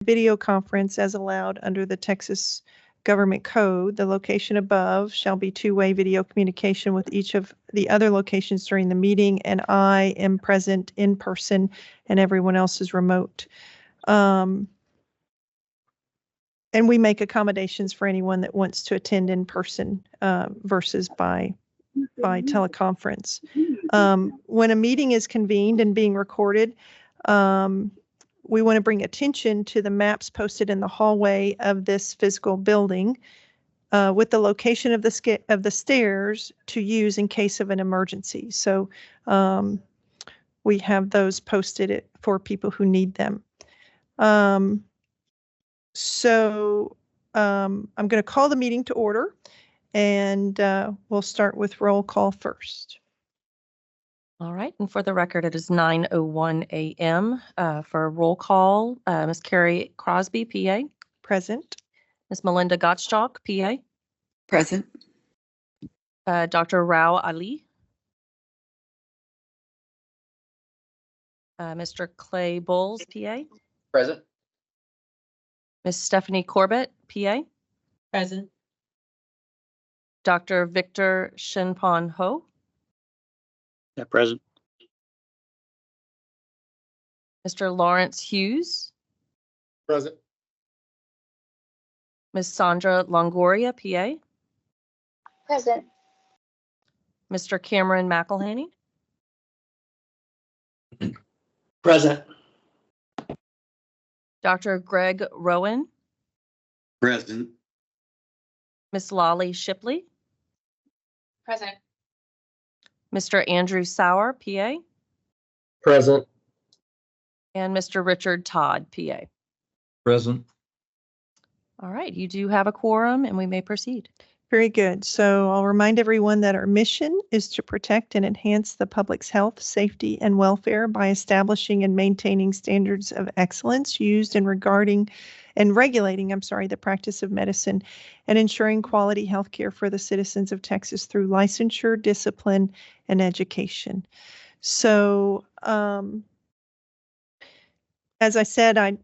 video conference as allowed under the Texas Government Code. The location above shall be two-way video communication with each of the other locations during the meeting, and I am present in person and everyone else is remote. And we make accommodations for anyone that wants to attend in person versus by teleconference. When a meeting is convened and being recorded, we want to bring attention to the maps posted in the hallway of this physical building with the location of the stairs to use in case of an emergency. So we have those posted for people who need them. So I'm going to call the meeting to order, and we'll start with roll call first. All right, and for the record, it is 9:01 a.m. For roll call. Ms. Carrie Crosby, PA. Present. Ms. Melinda Gottschalk, PA. Present. Dr. Rao Ali. Mr. Clay Bowles, PA. Present. Ms. Stephanie Corbett, PA. Present. Dr. Victor Shinpon Ho. Yeah, present. Mr. Lawrence Hughes. Present. Ms. Sandra Longoria, PA. Present. Mr. Cameron McElhaney. Present. Dr. Greg Rowan. Present. Ms. Lolly Shipley. Present. Mr. Andrew Sauer, PA. Present. And Mr. Richard Todd, PA. Present. All right, you do have a quorum and we may proceed. Very good. So I'll remind everyone that our mission is to protect and enhance the public's health, safety, and welfare by establishing and maintaining standards of excellence used in regarding and regulating, the practice of medicine and ensuring quality health care for the citizens of Texas through licensure, discipline, and education. So, as I said, I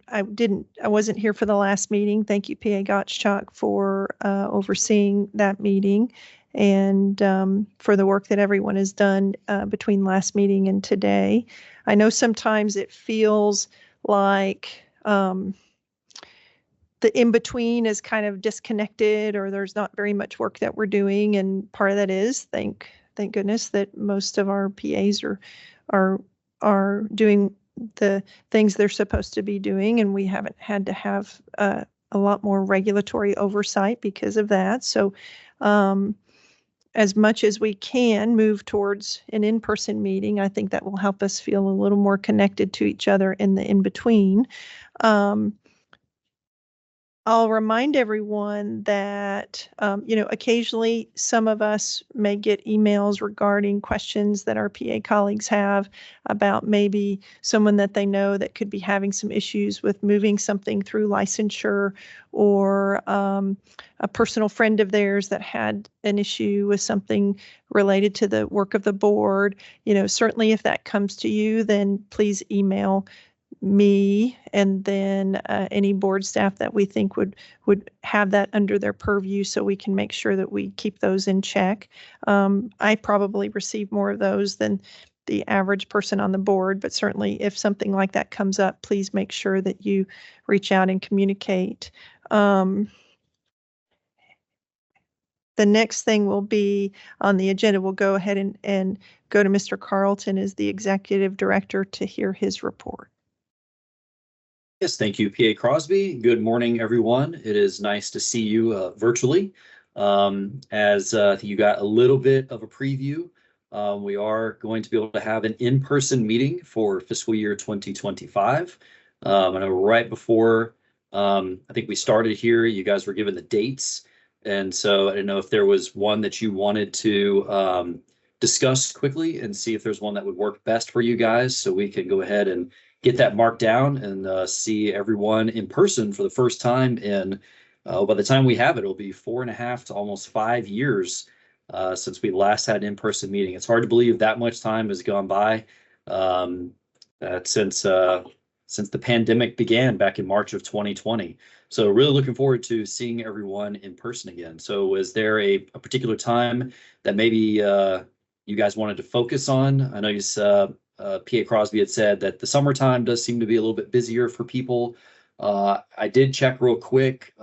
wasn't here for the last meeting. Thank you, PA Gottschalk, for overseeing that meeting and for the work that everyone has done between last meeting and today. I know sometimes it feels like the in-between is kind of disconnected, or there's not very much work that we're doing, and part of that is thank goodness that most of our PAs are doing the things they're supposed to be doing, and we haven't had to have a lot more regulatory oversight because of that. So as much as we can move towards an in-person meeting, I think that will help us feel a little more connected to each other in the in-between. I'll remind everyone that, occasionally some of us may get emails regarding questions that our PA colleagues have about maybe someone that they know that could be having some issues with moving something through licensure, or a personal friend of theirs that had an issue with something related to the work of the board. Certainly if that comes to you, then please email me, and then any board staff that we think would have that under their purview, so we can make sure that we keep those in check. I probably receive more of those than the average person on the board, but certainly if something like that comes up, please make sure that you reach out and communicate. The next thing will be on the agenda. We'll go ahead and go to Mr. Carlton as the executive director to hear his report. Yes, thank you, PA Crosby. Good morning, everyone. It is nice to see you virtually. As you got a little bit of a preview, we are going to be able to have an in-person meeting for fiscal year 2025. I know right before I think we started here, you guys were given the dates. And so I didn't know if there was one that you wanted to discuss quickly and see if there's one that would work best for you guys, so we can go ahead and get that marked down and see everyone in person for the first time in, by the time we have it, it'll be 4.5 to almost 5 years since we last had an in-person meeting. It's hard to believe that much time has gone by since since the pandemic began back in March of 2020. So really looking forward to seeing everyone in person again. So is there a particular time that maybe you guys wanted to focus on? I know you PA Crosby had said that the summertime does seem to be a little bit busier for people. I did check real quick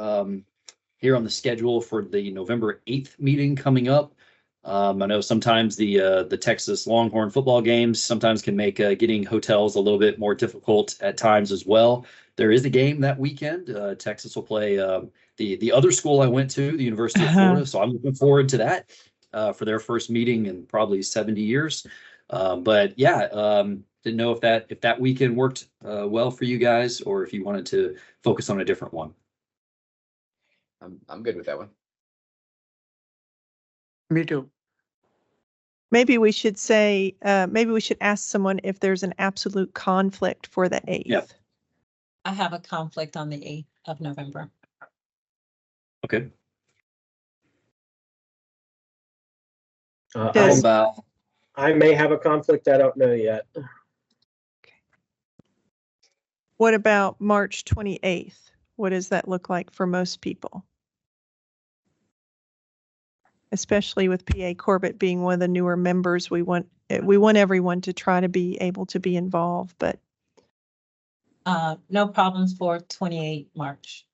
here on the schedule for the November 8th meeting coming up. I know sometimes the Texas Longhorn football games sometimes can make getting hotels a little bit more difficult at times as well. There is a game that weekend. Texas will play the other school I went to, the University of Florida. So I'm looking forward to that for their first meeting in probably 70 years. But yeah, didn't know if that weekend worked well for you guys, or if you wanted to focus on a different one. I'm good with that one. Me too. Maybe we should say, maybe we should ask someone if there's an absolute conflict for the 8th. Yep. I have a conflict on the 8th of November. Okay. Does- I may have a conflict. I don't know yet. What about March 28th? What does that look like for most people? Especially with PA Corbett being one of the newer members, we want everyone to try to be able to be involved, but No problems for 28 March.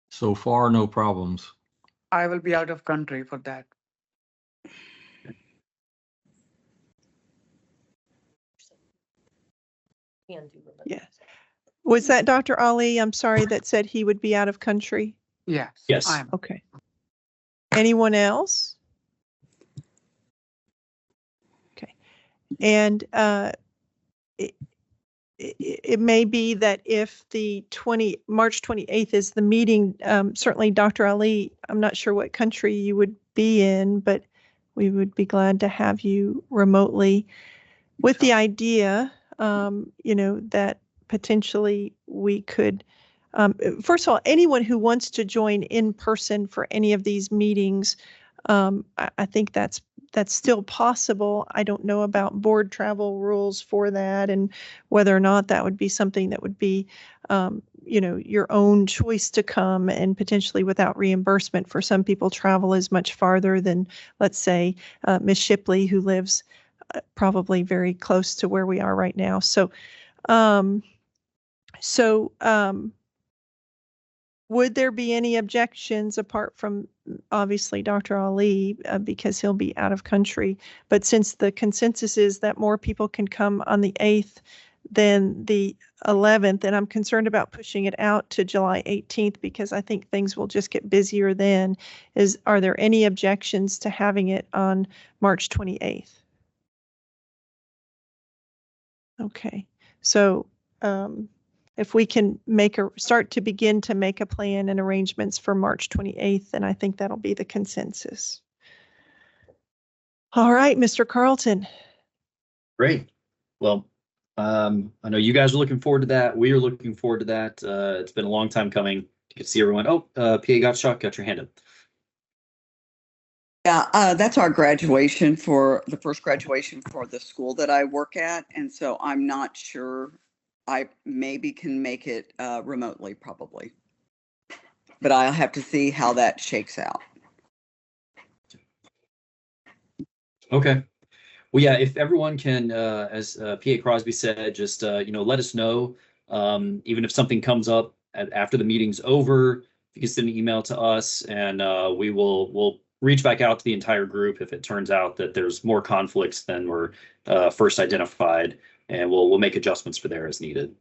So far, no problems. I will be out of country for that. yes. Was that Dr. Ali? I'm sorry, that said he would be out of country? Yes. Yes. I am. Okay. Anyone else? Okay. And it may be that if the March 28th is the meeting, certainly Dr. Ali, I'm not sure what country you would be in, but we would be glad to have you remotely with the idea, that potentially we could, first of all, anyone who wants to join in person for any of these meetings, I think that's still possible. I don't know about board travel rules for that and whether or not that would be something that would be, your own choice to come and potentially without reimbursement. For some people, travel is much farther than, let's say, Ms. Shipley, who lives probably very close to where we are right now. So, would there be any objections apart from obviously Dr. Ali because he'll be out of country? But since the consensus is that more people can come on the 8th than the 11th, and I'm concerned about pushing it out to July 18th because I think things will just get busier then, are there any objections to having it on March 28th? Okay, so if we can begin to make a plan and arrangements for March 28th, then I think that'll be the consensus. All right, Mr. Carlton. Great. Well, I know you guys are looking forward to that. We are looking forward to that. It's been a long time coming. You can see everyone. Oh, PA got your hand up. Yeah, that's our graduation for the first graduation for the school that I work at. And so I'm not sure. I maybe can make it remotely, probably. But I'll have to see how that shakes out. Okay. Well, yeah, if everyone can, as PA Crosby said, just, let us know. Even if something comes up after the meeting's over, you can send an email to us and we'll reach back out to the entire group if it turns out that there's more conflicts than were first identified, and we'll make adjustments for there as needed.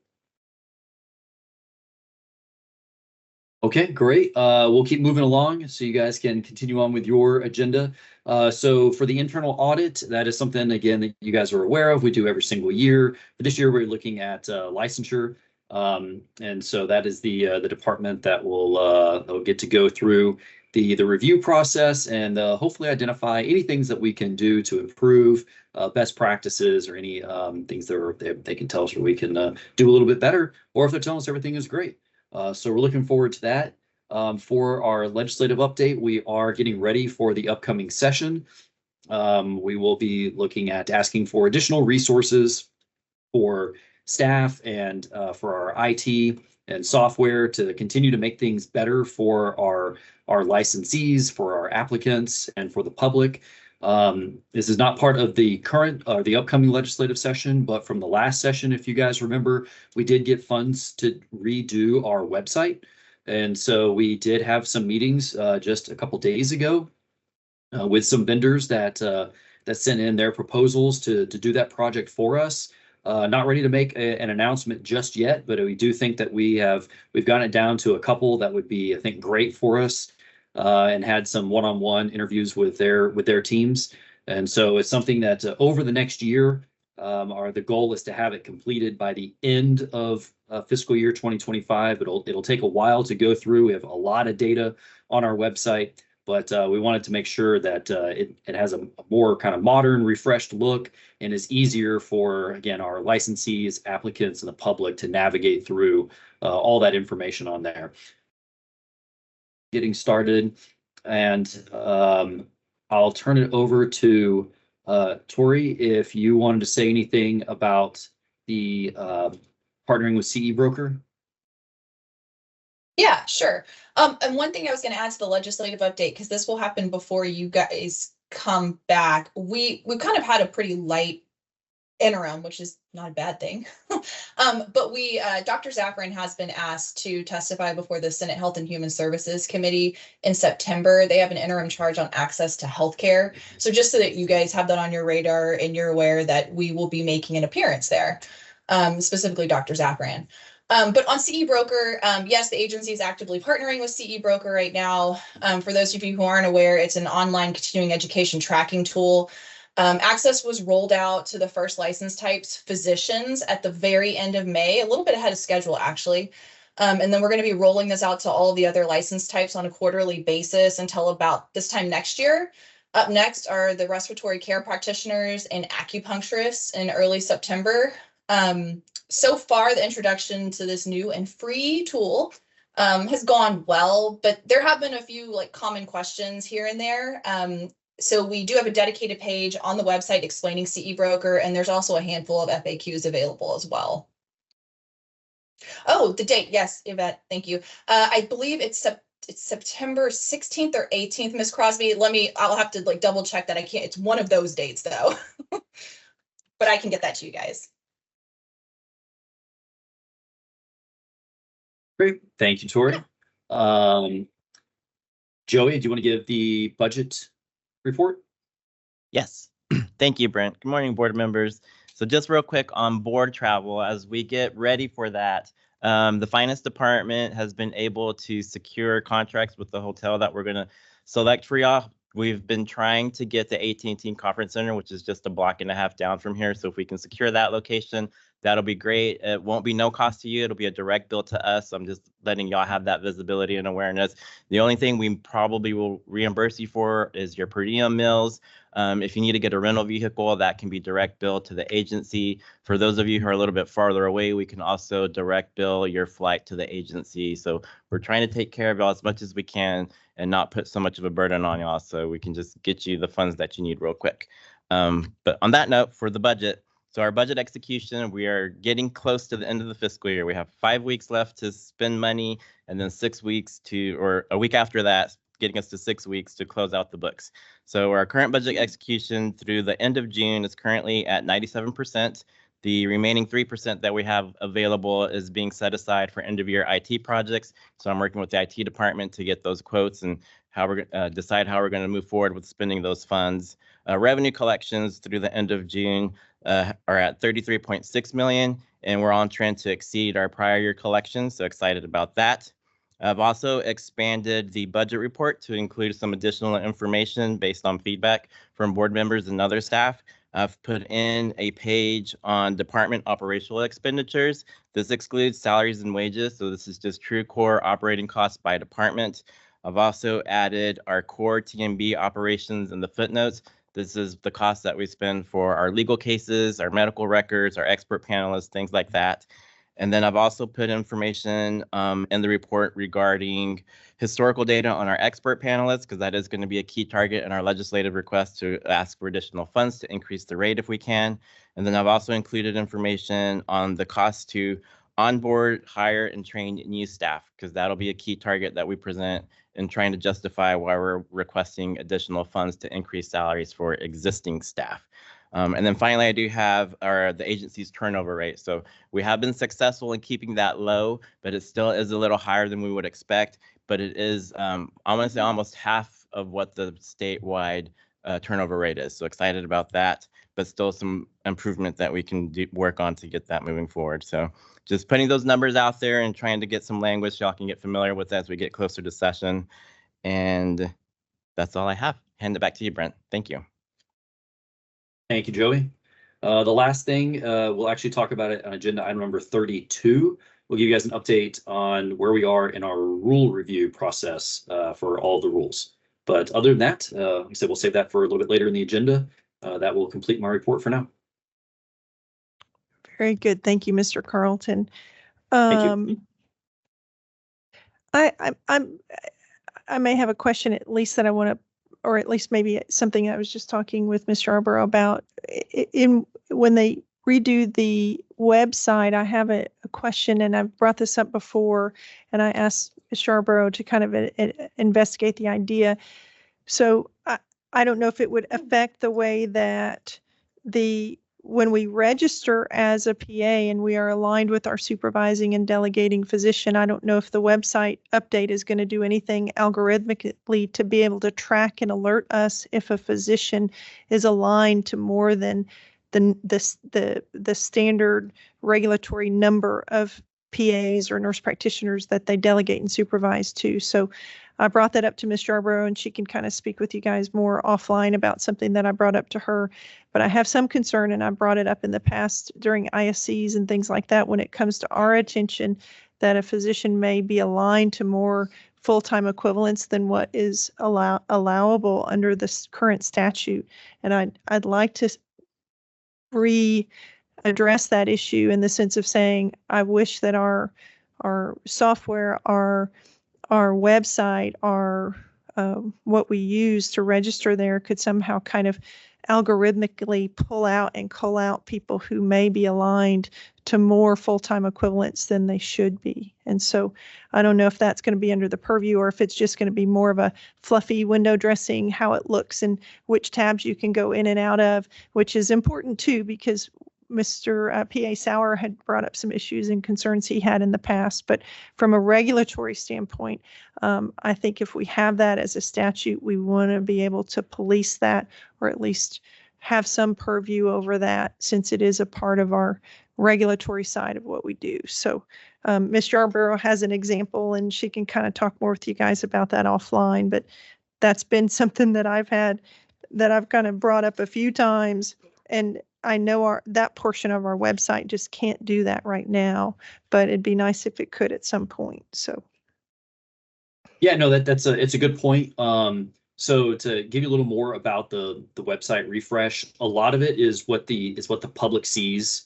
Okay, great. We'll keep moving along so you guys can continue on with your agenda. So for the internal audit, that is something, again, that you guys are aware of. We do every single year. For this year, we're looking at licensure. And so that is the department that will get to go through the review process and hopefully identify any things that we can do to improve best practices or any things that they can tell us where we can do a little bit better, or if they're telling us everything is great. So we're looking forward to that. For our legislative update, we are getting ready for the upcoming session. we will be looking at asking for additional resources for staff and for our IT and software to continue to make things better for our licensees, for our applicants, and for the public. This is not part of the current or the upcoming legislative session, but from the last session, if you guys remember, we did get funds to redo our website. And so we did have some meetings just a couple days ago with some vendors that sent in their proposals to do that project for us. Not ready to make an announcement just yet, but we do think that we've gotten it down to a couple that would be, I think, great for us, and had some one-on-one interviews with their teams. And so it's something that over the next year, the goal is to have it completed by the end of fiscal year 2025. It'll take a while to go through. We have a lot of data on our website, but we wanted to make sure that it has a more kind of modern, refreshed look and is easier for, again, our licensees, applicants, and the public to navigate through all that information on there. Getting started, and I'll turn it over to Tori if you wanted to say anything about the partnering with CE Broker. Yeah, sure. And one thing I was going to add to the legislative update, because this will happen before you guys come back. We've kind of had a pretty light interim, which is not a bad thing. But Dr. Zafran has been asked to testify before the Senate Health and Human Services Committee in September. They have an interim charge on access to healthcare. So just so that you guys have that on your radar and you're aware that we will be making an appearance there, specifically Dr. Zafran. But on CE Broker, yes, the agency is actively partnering with CE Broker right now. For those of you who aren't aware, it's an online continuing education tracking tool. Access was rolled out to the first license types physicians at the very end of May, a little bit ahead of schedule, actually. And then we're going to be rolling this out to all of the other license types on a quarterly basis until about this time next year. Up next are the respiratory care practitioners and acupuncturists in early September. So far, the introduction to this new and free tool has gone well, but there have been a few common questions here and there. So we do have a dedicated page on the website explaining CE Broker, and there's also a handful of FAQs available as well. Oh, the date. Yes, Yvette, thank you. I believe it's September 16th or 18th, Ms. Crosby. I'll have to double check that. I can't, it's one of those dates though, but I can get that to you guys. Great. Thank you, Tori. Joey, do you want to give the budget report? Yes. Thank you, Brent. Good morning, board members. So just real quick on board travel, as we get ready for that, the finance department has been able to secure contracts with the hotel that we're going to select for y'all. We've been trying to get the AT&T Conference Center, which is just a block and a half down from here. So if we can secure that location, that'll be great. It won't be no cost to you. It'll be a direct bill to us. I'm just letting y'all have that visibility and awareness. The only thing we probably will reimburse you for is your per diem meals. If you need to get a rental vehicle, that can be direct bill to the agency. For those of you who are a little bit farther away, we can also direct bill your flight to the agency. So we're trying to take care of y'all as much as we can and not put so much of a burden on y'all, so we can just get you the funds that you need real quick. But on that note, for the budget, so our budget execution, we are getting close to the end of the fiscal year. We have 5 weeks left to spend money, and then 6 weeks or a week after that, getting us to 6 weeks to close out the books. So our current budget execution through the end of June is currently at 97%. The remaining 3% that we have available is being set aside for end of year IT projects. So I'm working with the IT department to get those quotes and how we're decide how we're going to move forward with spending those funds. Revenue collections through the end of June are at 33.6 million, and we're on trend to exceed our prior year collections. So excited about that. I've also expanded the budget report to include some additional information based on feedback from board members and other staff. I've put in a page on department operational expenditures. This excludes salaries and wages, so this is just true core operating costs by department. I've also added our core TMB operations in the footnotes. This is the cost that we spend for our legal cases, our medical records, our expert panelists, things like that. And then I've also put information in the report regarding historical data on our expert panelists, because that is going to be a key target in our legislative request to ask for additional funds to increase the rate if we can. And then I've also included information on the cost to onboard, hire, and train new staff, because that'll be a key target that we present in trying to justify why we're requesting additional funds to increase salaries for existing staff. And then finally, I do have the agency's turnover rate. So we have been successful in keeping that low, but it still is a little higher than we would expect. But it is, I want to say, almost half of what the statewide turnover rate is. So excited about that, but still some improvement that we can work on to get that moving forward. So just putting those numbers out there and trying to get some language y'all can get familiar with as we get closer to session. And that's all I have. Hand it back to you, Brent. Thank you. Thank you, Joey. The last thing, we'll actually talk about it on agenda item number 32. We'll give you guys an update on where we are in our rule review process for all the rules. But other than that, like I said, we'll save that for a little bit later in the agenda. That will complete my report for now. Very good. Thank you, Mr. Carlton. Thank you. I may have a question at least that I want to, or at least maybe something I was just talking with Mr. Arborough about. When they redo the website, I have a question, and I've brought this up before, and I asked Mr. Arborough to kind of investigate the idea. So I don't know if it would affect the way that when we register as a PA and we are aligned with our supervising and delegating physician, I don't know if the website update is going to do anything algorithmically to be able to track and alert us if a physician is aligned to more than the standard regulatory number of PAs or nurse practitioners that they delegate and supervise to. So I brought that up to Ms. Yarborough, and she can kind of speak with you guys more offline about something that I brought up to her. But I have some concern, and I brought it up in the past during ISCs and things like that when it comes to our attention that a physician may be aligned to more full-time equivalents than what is allowable under this current statute. And I'd like to readdress that issue in the sense of saying, I wish that our software, our website, what we use to register there could somehow kind of algorithmically pull out and cull out people who may be aligned to more full-time equivalents than they should be. And so I don't know if that's going to be under the purview or if it's just going to be more of a fluffy window dressing, how it looks and which tabs you can go in and out of, which is important too, because Mr. P.A. Sauer had brought up some issues and concerns he had in the past. But from a regulatory standpoint, I think if we have that as a statute, we want to be able to police that, or at least have some purview over that, since it is a part of our regulatory side of what we do. So Ms. Yarborough has an example, and she can kind of talk more with you guys about that offline. But that's been something that I've kind of brought up a few times, and I know that portion of our website just can't do that right now, but it'd be nice if it could at some point. So. Yeah, no, it's a good point. So to give you a little more about the website refresh, a lot of it is what the public sees,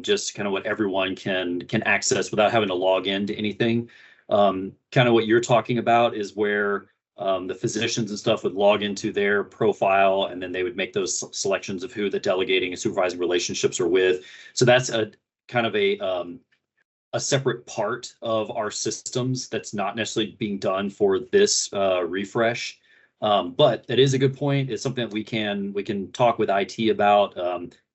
just kind of what everyone can access without having to log into anything. Kind of what you're talking about is where the physicians and stuff would log into their profile, and then they would make those selections of who the delegating and supervising relationships are with. So that's a kind of a separate part of our systems that's not necessarily being done for this refresh. But that is a good point. It's something that we can talk with IT about.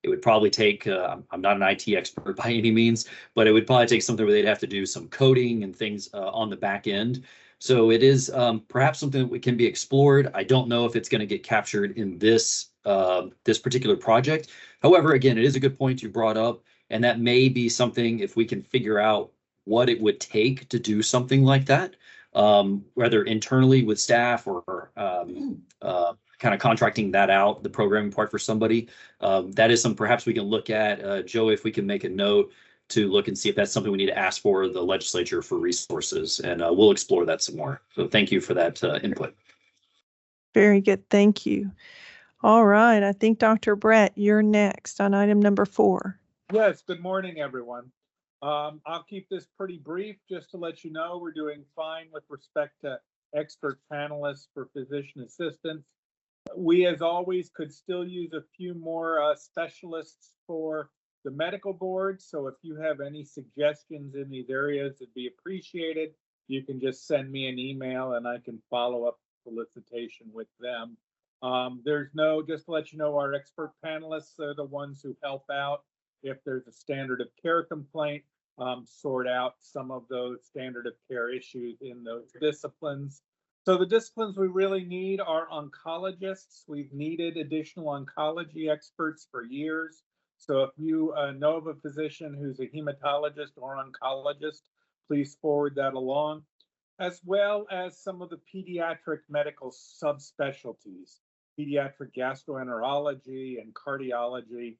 It would probably take, I'm not an IT expert by any means, but it would probably take something where they'd have to do some coding and things on the back end. So it is perhaps something that can be explored. I don't know if it's going to get captured in this particular project. However, again, it is a good point you brought up, and that may be something, if we can figure out what it would take to do something like that, whether internally with staff or kind of contracting that out, the programming part for somebody. That is something perhaps we can look at. Joe, if we can make a note to look and see if that's something we need to ask for the legislature for resources, and we'll explore that some more. So thank you for that input. Very good. Thank you. All right. I think Dr. Brett, you're next on item number 4. Yes. Good morning, everyone. I'll keep this pretty brief just to let you know we're doing fine with respect to expert panelists for physician assistants. We, as always, could still use a few more specialists for the medical board. So if you have any suggestions in these areas, it'd be appreciated. You can just send me an email and I can follow up solicitation with them. Just to let you know, our expert panelists are the ones who help out if there's a standard of care complaint, sort out some of those standard of care issues in those disciplines. So the disciplines we really need are oncologists. We've needed additional oncology experts for years. So if you know of a physician who's a hematologist or oncologist, please forward that along, as well as some of the pediatric medical subspecialties, pediatric gastroenterology and cardiology.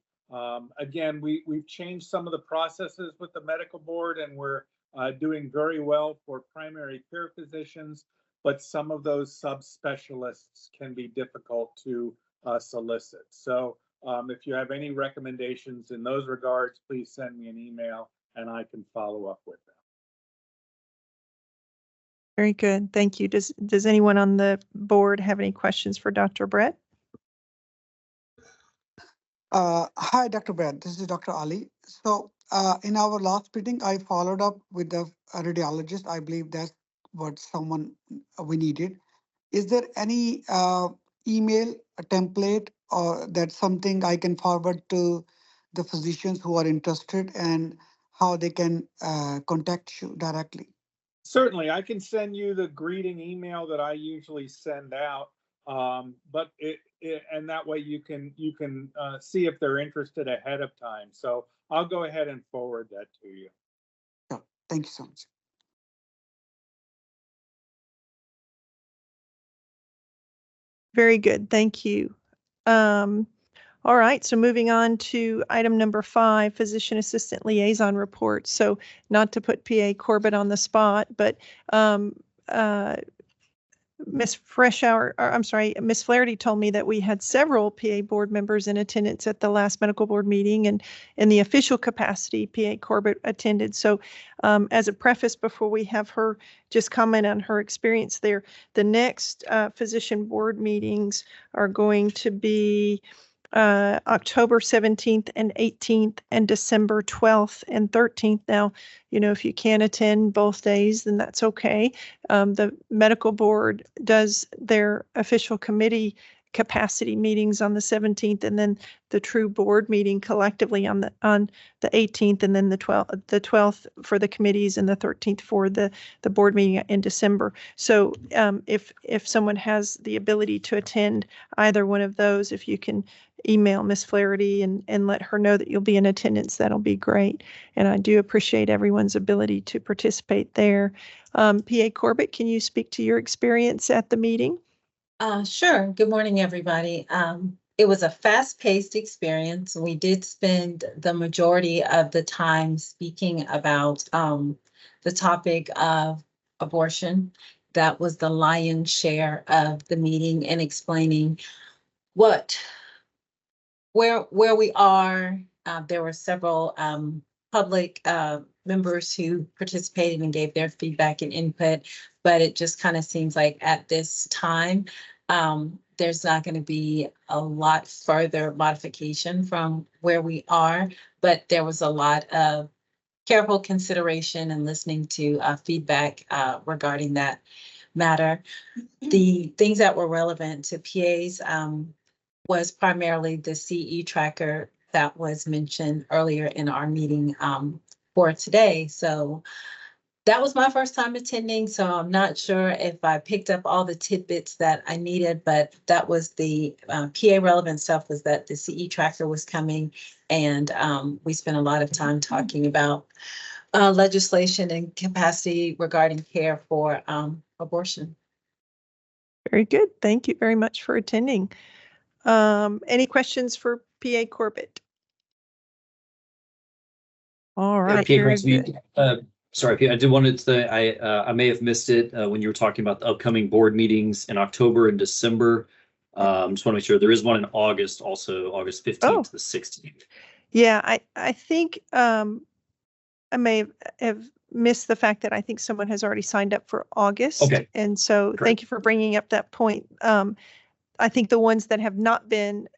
Again, we've changed some of the processes with the medical board, and we're doing very well for primary care physicians, but some of those subspecialists can be difficult to solicit. So if you have any recommendations in those regards, please send me an email and I can follow up with them. Very good. Thank you. Does anyone on the board have any questions for Dr. Brett? Hi, Dr. Brett. This is Dr. Ali. So in our last meeting, I followed up with the radiologist. I believe that's what someone we needed. Is there any email, a template, or that's something I can forward to the physicians who are interested and how they can contact you directly? Certainly, I can send you the greeting email that I usually send out, but and that way you can see if they're interested ahead of time. So I'll go ahead and forward that to you. Sure. Thank you so much. Very good. Thank you. All right, so moving on to item number 5, physician assistant liaison report. So not to put PA Corbett on the spot, but Ms. Ms. Flaherty told me that we had several PA board members in attendance at the last medical board meeting, and in the official capacity, PA Corbett attended. So as a preface, before we have her just comment on her experience there, the next physician board meetings are going to be October 17th and 18th and December 12th and 13th. Now, if you can't attend both days, then that's okay. The medical board does their official committee capacity meetings on the 17th, and then the true board meeting collectively on the 18th, and then the 12th for the committees, and the 13th for the board meeting in December. So if someone has the ability to attend either one of those, if you can email Ms. Flaherty and let her know that you'll be in attendance, that'll be great. And I do appreciate everyone's ability to participate there. PA Corbett, can you speak to your experience at the meeting? Sure. Good morning, everybody. It was a fast-paced experience. We did spend the majority of the time speaking about the topic of abortion. That was the lion's share of the meeting, and explaining where we are. There were several public members who participated and gave their feedback and input, but it just kind of seems like at this time, there's not going to be a lot further modification from where we are, but there was a lot of careful consideration and listening to feedback regarding that matter. The things that were relevant to PAs was primarily the CE tracker that was mentioned earlier in our meeting for today. So that was my first time attending, so I'm not sure if I picked up all the tidbits that I needed, but that was the PA relevant stuff, was that the CE tracker was coming, and we spent a lot of time talking about legislation and capacity regarding care for abortion. Very good. Thank you very much for attending. Any questions for PA Corbett? All right. PA Crosby, sorry, I did want to say I may have missed it when you were talking about the upcoming board meetings in October and December. Just want to make sure there is one in August, also August 15th to the 16th. Yeah, I think I may have missed the fact that I think someone has already signed up for August. Okay. And so Great. thank you for bringing up that point. I think the ones that have not been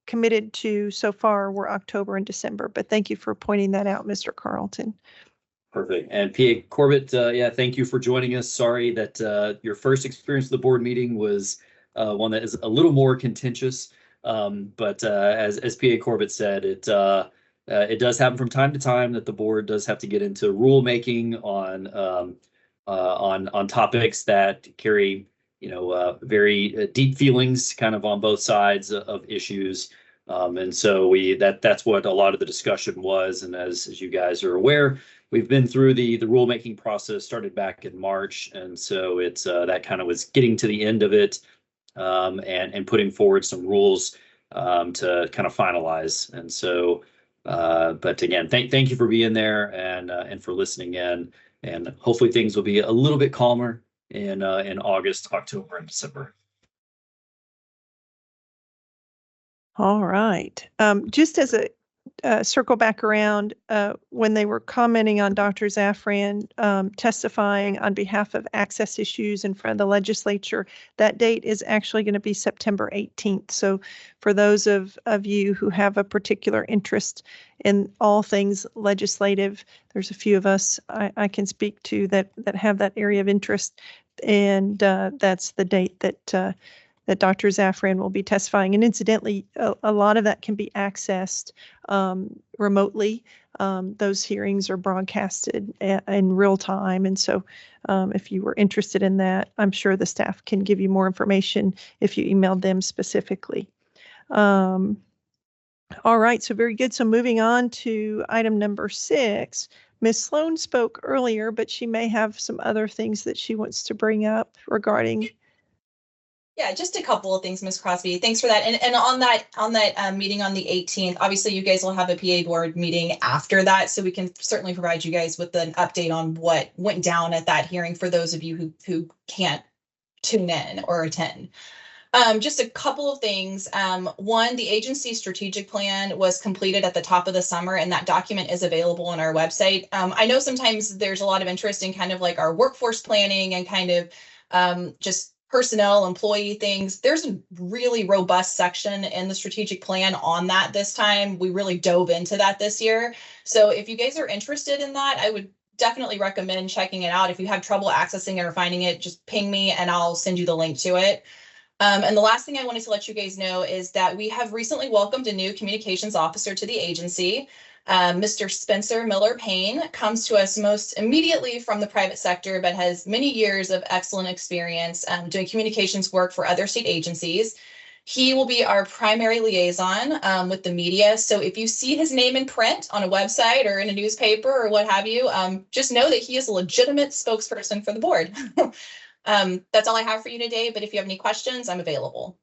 committed to so far were October and December, but thank you for pointing that out, Mr. Carlton. Perfect. And PA Corbett, yeah, thank you for joining us. Sorry that your first experience with the board meeting was one that is a little more contentious. But as PA Corbett said, it does happen from time to time that the board does have to get into rulemaking on topics that carry, very deep feelings kind of on both sides of issues. And so that's what a lot of the discussion was. And as you guys are aware, we've been through the rulemaking process, started back in March. And so it's that kind of was getting to the end of it, and putting forward some rules to kind of finalize. And so, but again, thank you for being there and for listening in. And hopefully things will be a little bit calmer in August, October, and December. All right. Just as a circle back around, when they were commenting on Dr. Zafran testifying on behalf of access issues in front of the legislature, that date is actually going to be September 18th. So for those of you who have a particular interest in all things legislative, there's a few of us I can speak to that have that area of interest. And that's the date that Dr. Zafran will be testifying. And incidentally, a lot of that can be accessed remotely. Those hearings are broadcasted in real time. And so if you were interested in that, I'm sure the staff can give you more information if you emailed them specifically. All right, so very good. So moving on to item number 6. Ms. Sloan spoke earlier, but she may have some other things that she wants to bring up regarding. Yeah, just a couple of things, Ms. Crosby. Thanks for that. And on that meeting on the 18th, obviously you guys will have a PA board meeting after that, so we can certainly provide you guys with an update on what went down at that hearing for those of you who can't tune in or attend. Just a couple of things. One, the agency strategic plan was completed at the top of the summer, and that document is available on our website. I know sometimes there's a lot of interest in kind of like our workforce planning and kind of just personnel, employee things. There's a really robust section in the strategic plan on that this time. We really dove into that this year. So if you guys are interested in that, I would definitely recommend checking it out. If you have trouble accessing it or finding it, just ping me and I'll send you the link to it. And the last thing I wanted to let you guys know is that we have recently welcomed a new communications officer to the agency. Mr. Spencer Miller Payne comes to us most immediately from the private sector, but has many years of excellent experience doing communications work for other state agencies. He will be our primary liaison with the media. So if you see his name in print on a website or in a newspaper or what have you, just know that he is a legitimate spokesperson for the board. That's all I have for you today, but if you have any questions, I'm available.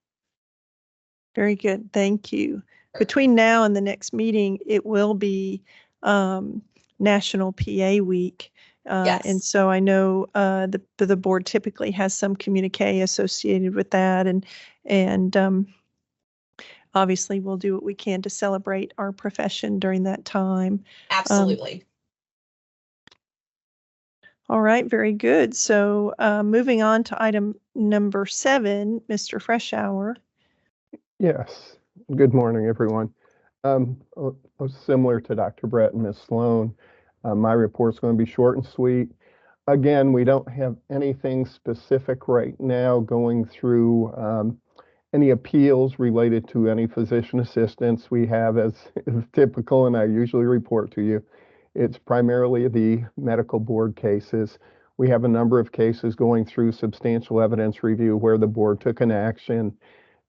Very good. Thank you. Between now and the next meeting, it will be National PA Week. Yes. And so I know the board typically has some communique associated with that. And obviously we'll do what we can to celebrate our profession during that time. Absolutely. All right, very good. So moving on to item number 7, Mr. Freshour. Yes. Good morning, everyone. Similar to Dr. Brett and Ms. Sloan, my report's going to be short and sweet. Again, we don't have anything specific right now going through any appeals related to any physician assistants we have as is typical, and I usually report to you. It's primarily the medical board cases. We have a number of cases going through substantial evidence review where the board took an action.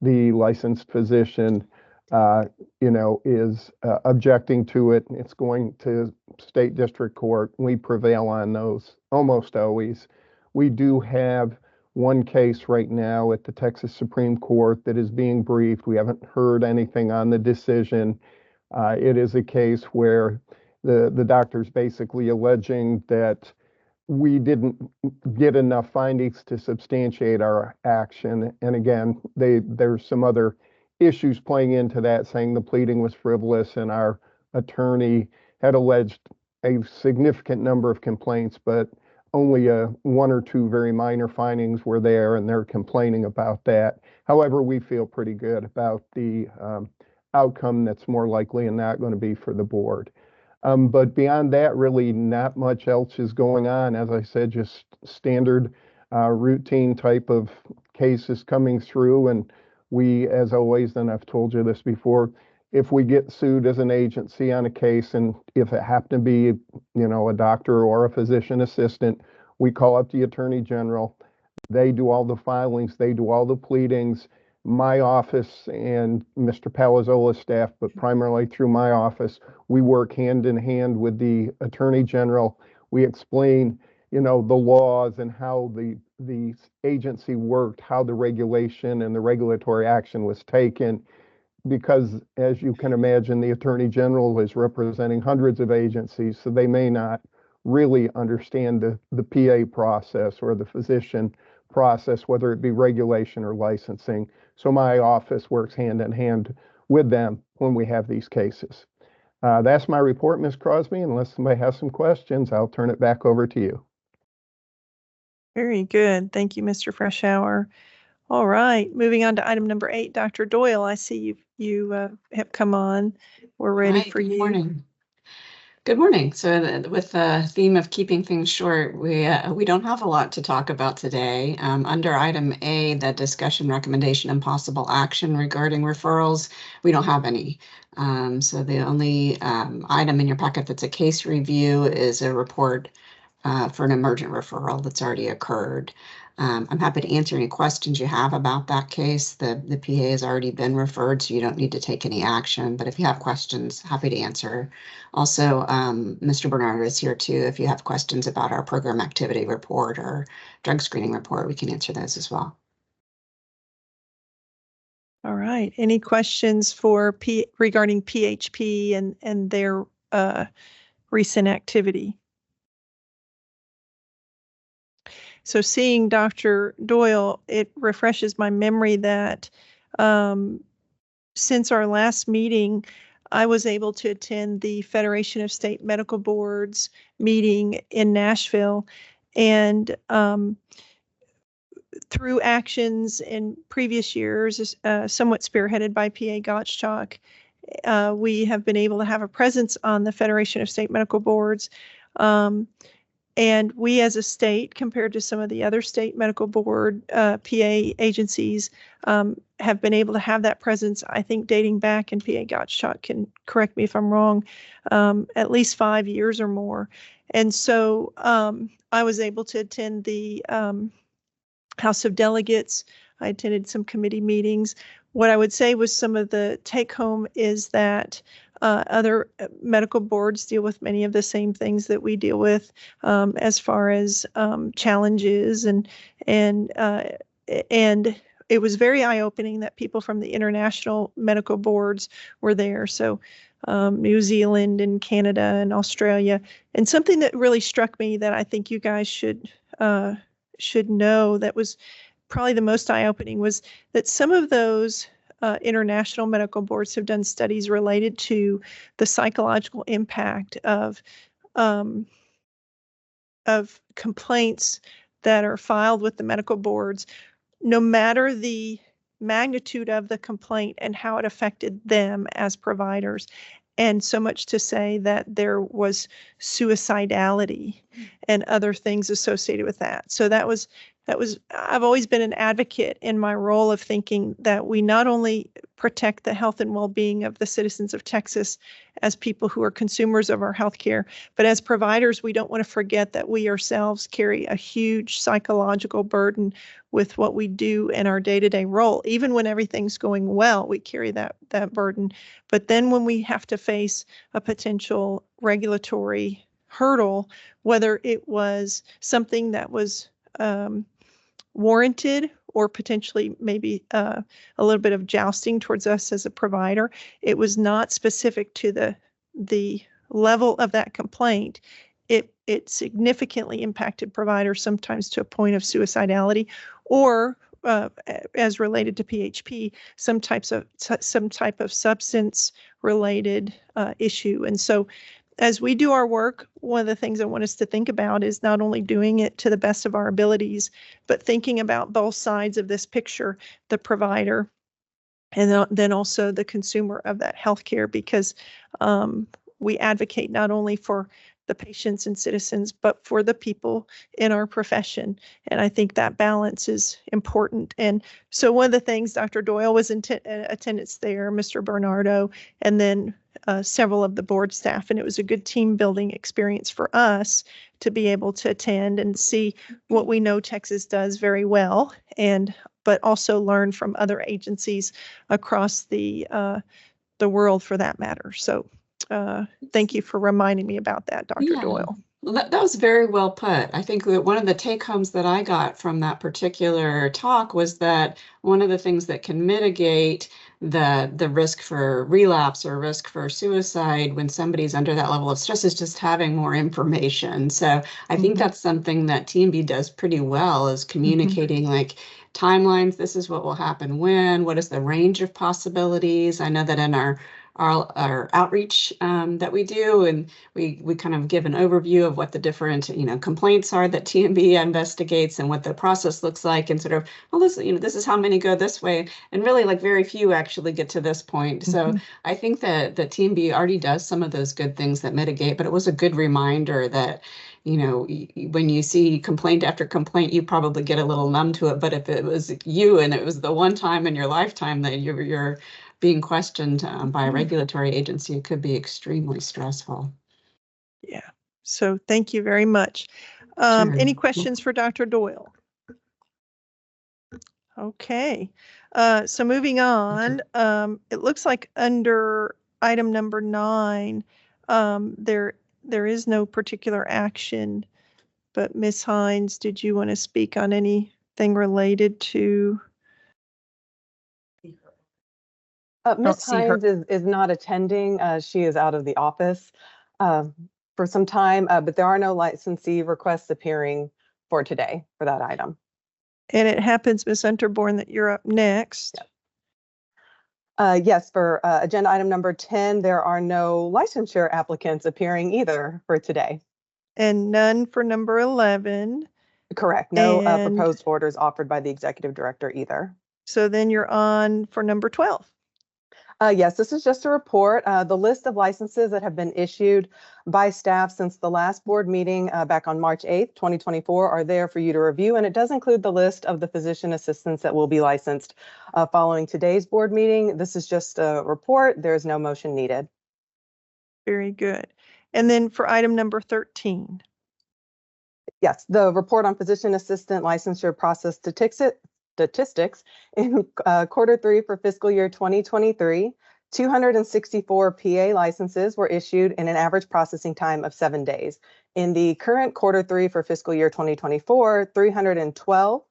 The licensed physician, is objecting to it. It's going to state district court. We prevail on those almost always. We do have one case right now at the Texas Supreme Court that is being briefed. We haven't heard anything on the decision. It is a case where the doctor's basically alleging that we didn't get enough findings to substantiate our action. And again, there's some other issues playing into that, saying the pleading was frivolous and our attorney had alleged a significant number of complaints, but only one or two very minor findings were there, and they're complaining about that. However, we feel pretty good about the outcome that's more likely and not going to be for the board. But beyond that, really not much else is going on. As I said, just standard routine type of cases coming through. And we, as always, and I've told you this before, if we get sued as an agency on a case, and if it happened to be, a doctor or a physician assistant, we call up the Attorney General. They do all the filings, they do all the pleadings. My office and Mr. Palazzola's staff, but primarily through my office, we work hand in hand with the Attorney General. We explain, the laws and how the agency worked, how the regulation and the regulatory action was taken. Because, as you can imagine, the Attorney General is representing hundreds of agencies, so they may not really understand the PA process or the physician process, whether it be regulation or licensing. So my office works hand in hand with them when we have these cases. That's my report, Ms. Crosby. Unless somebody has some questions, I'll turn it back over to you. Very good. Thank you, Mr. Freshour. All right, moving on to item number 8, Dr. Doyle. I see you have come on. We're ready for you. Good morning. Good morning. So with the theme of keeping things short, we don't have a lot to talk about today. Under item A, the discussion, recommendation, and possible action regarding referrals, we don't have any. So the only item in your packet that's a case review is a report for an emergent referral that's already occurred. I'm happy to answer any questions you have about that case. The PA has already been referred, so you don't need to take any action. But if you have questions, happy to answer. Also, Mr. Bernard is here too. If you have questions about our program activity report or drug screening report, we can answer those as well. All right. Any questions for regarding PHP and their recent activity? So seeing Dr. Doyle, it refreshes my memory that since our last meeting, I was able to attend the Federation of State Medical Boards meeting in Nashville. And through actions in previous years, somewhat spearheaded by PA Gottschalk, we have been able to have a presence on the Federation of State Medical Boards. And we as a state, compared to some of the other state medical board PA agencies, have been able to have that presence, I think, dating back, and PA Gottschalk can correct me if I'm wrong, at least 5 years or more. And so I was able to attend the House of Delegates. I attended some committee meetings. What I would say was some of the take home is that other medical boards deal with many of the same things that we deal with as far as challenges, and it was very eye-opening that people from the international medical boards were there. So New Zealand and Canada and Australia. And something that really struck me that I think you guys should know that was probably the most eye-opening was that some of those international medical boards have done studies related to the psychological impact of complaints that are filed with the medical boards, no matter the magnitude of the complaint and how it affected them as providers. And so much to say that there was suicidality and other things associated with that. So that was, I've always been an advocate in my role of thinking that we not only protect the health and well-being of the citizens of Texas as people who are consumers of our healthcare, but as providers, we don't want to forget that we ourselves carry a huge psychological burden with what we do in our day-to-day role. Even when everything's going well, we carry that burden. But then when we have to face a potential regulatory hurdle, whether it was something that was warranted or potentially maybe a little bit of jousting towards us as a provider, it was not specific to the level of that complaint. It significantly impacted providers, sometimes to a point of suicidality, or as related to PHP, some type of substance related issue. And so as we do our work, one of the things I want us to think about is not only doing it to the best of our abilities, but thinking about both sides of this picture, the provider, and then also the consumer of that healthcare, because we advocate not only for the patients and citizens, but for the people in our profession. And I think that balance is important. And so one of the things, Dr. Doyle was in attendance there, Mr. Bernardo, and then several of the board staff. And it was a good team building experience for us to be able to attend and see what we know Texas does very well, but also learn from other agencies across the world for that matter. So thank you for reminding me about that, Dr. Doyle. Well, that was very well put. I think that one of the take homes that I got from that particular talk was that one of the things that can mitigate the risk for relapse or risk for suicide when somebody's under that level of stress is just having more information. So I think that's something that TMB does pretty well, is communicating like timelines. This is what will happen when, what is the range of possibilities. I know that in our outreach that we do, and we kind of give an overview of what the different complaints are that TMB investigates and what the process looks like, and sort of, well, this is how many go this way, and really like very few actually get to this point. So I think that the TMB already does some of those good things that mitigate, but it was a good reminder that when you see complaint after complaint, you probably get a little numb to it. But if it was you and it was the one time in your lifetime that you're being questioned by a regulatory agency, it could be extremely stressful. Yeah. So thank you very much. Any questions for Dr. Doyle? Okay. So moving on, it looks like under item number 9, there is no particular action, but Ms. Hines, did you want to speak on anything related to? Ms. Hines is not attending. She is out of the office for some time, but there are no licensee requests appearing for today for that item. And it happens, Ms. Unterborn, that you're up next. Yes, for agenda item number 10, there are no licensure applicants appearing either for today. And none for number 11. Correct. No proposed orders offered by the executive director either. So then you're on for number 12. Yes, this is just a report. The list of licenses that have been issued by staff since the last board meeting back on March 8th, 2024 are there for you to review. And it does include the list of the physician assistants that will be licensed following today's board meeting. This is just a report. There's no motion needed. Very good. And then for item number 13. Yes, the report on physician assistant licensure process statistics in quarter 3 for fiscal year 2023, 264 PA licenses were issued in an average processing time of 7 days. In the current quarter 3 for fiscal year 2024, 312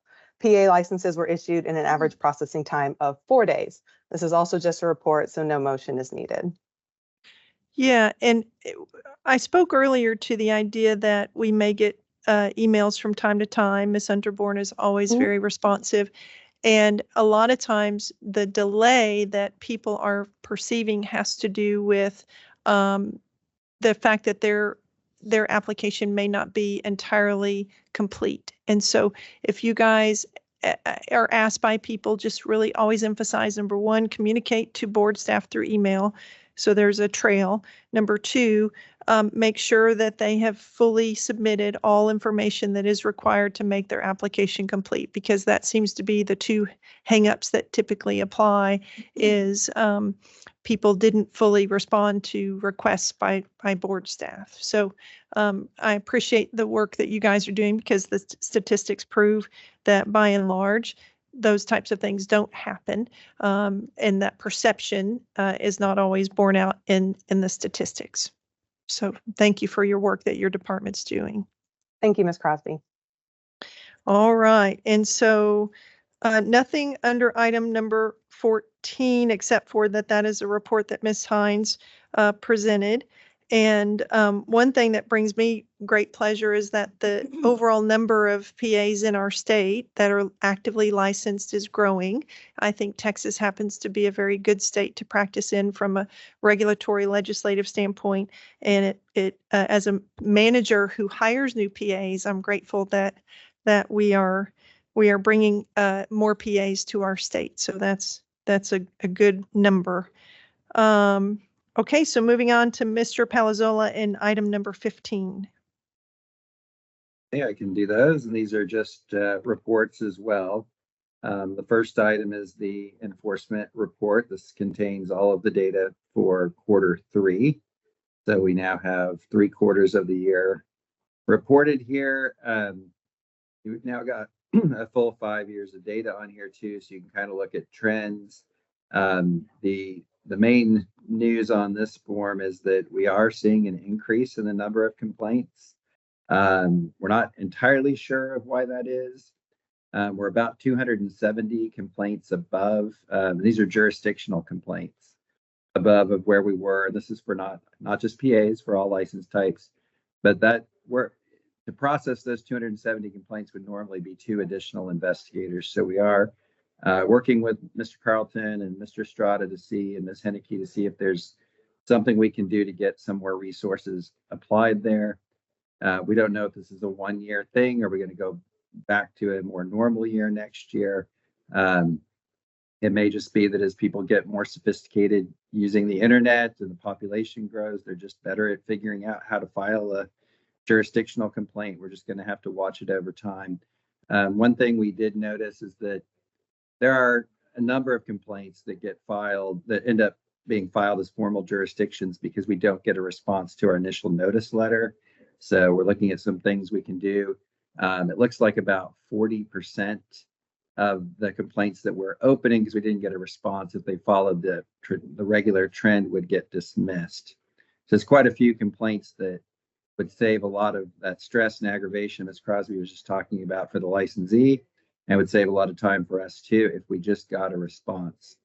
PA licenses were issued in an average processing time of 4 days. This is also just a report, so no motion is needed. Yeah, and I spoke earlier to the idea that we may get emails from time to time. Ms. Unterborn is always very responsive. And a lot of times the delay that people are perceiving has to do with the fact that their application may not be entirely complete. And so if you guys are asked by people, just really always emphasize, number 1, communicate to board staff through email, so there's a trail. Number 2, make sure that they have fully submitted all information that is required to make their application complete, because that seems to be the 2 hangups that typically apply is people didn't fully respond to requests by board staff. So I appreciate the work that you guys are doing, because the statistics prove that by and large, those types of things don't happen, and that perception is not always borne out in the statistics. So thank you for your work that your department's doing. Thank you, Ms. Crosby. All right, and so nothing under item number 14, except for that is a report that Ms. Hines presented. And one thing that brings me great pleasure is that the overall number of PAs in our state that are actively licensed is growing. I think Texas happens to be a very good state to practice in from a regulatory legislative standpoint. And as a manager who hires new PAs, I'm grateful that we are bringing more PAs to our state. So that's a good number. Okay, so moving on to Mr. Palazzola in item number 15. Yeah, I can do those, and these are just reports as well. The first item is the enforcement report. This contains all of the data for Q3. So we now have 3 quarters of the year reported here. We've now got a full 5 years of data on here too, so you can kind of look at trends. The main news on this form is that we are seeing an increase in the number of complaints. We're not entirely sure of why that is. We're about 270 complaints above. These are jurisdictional complaints above of where we were. This is for not just PAs, for all license types, but to process those 270 complaints would normally be 2 additional investigators. So we are working with Mr. Carlton and Mr. Estrada and Ms. Henneke to see if there's something we can do to get some more resources applied there. We don't know if this is a 1-year thing, or we're going to go back to a more normal year next year. It may just be that as people get more sophisticated using the internet and the population grows, they're just better at figuring out how to file a jurisdictional complaint. We're just going to have to watch it over time. One thing we did notice is that there are a number of complaints that get filed that end up being filed as formal jurisdictions because we don't get a response to our initial notice letter. So we're looking at some things we can do. It looks like about 40% of the complaints that we're opening, because we didn't get a response, if they followed the regular trend, would get dismissed. So there's quite a few complaints that would save a lot of that stress and aggravation Ms. Crosby was just talking about for the licensee, and would save a lot of time for us too if we just got a response.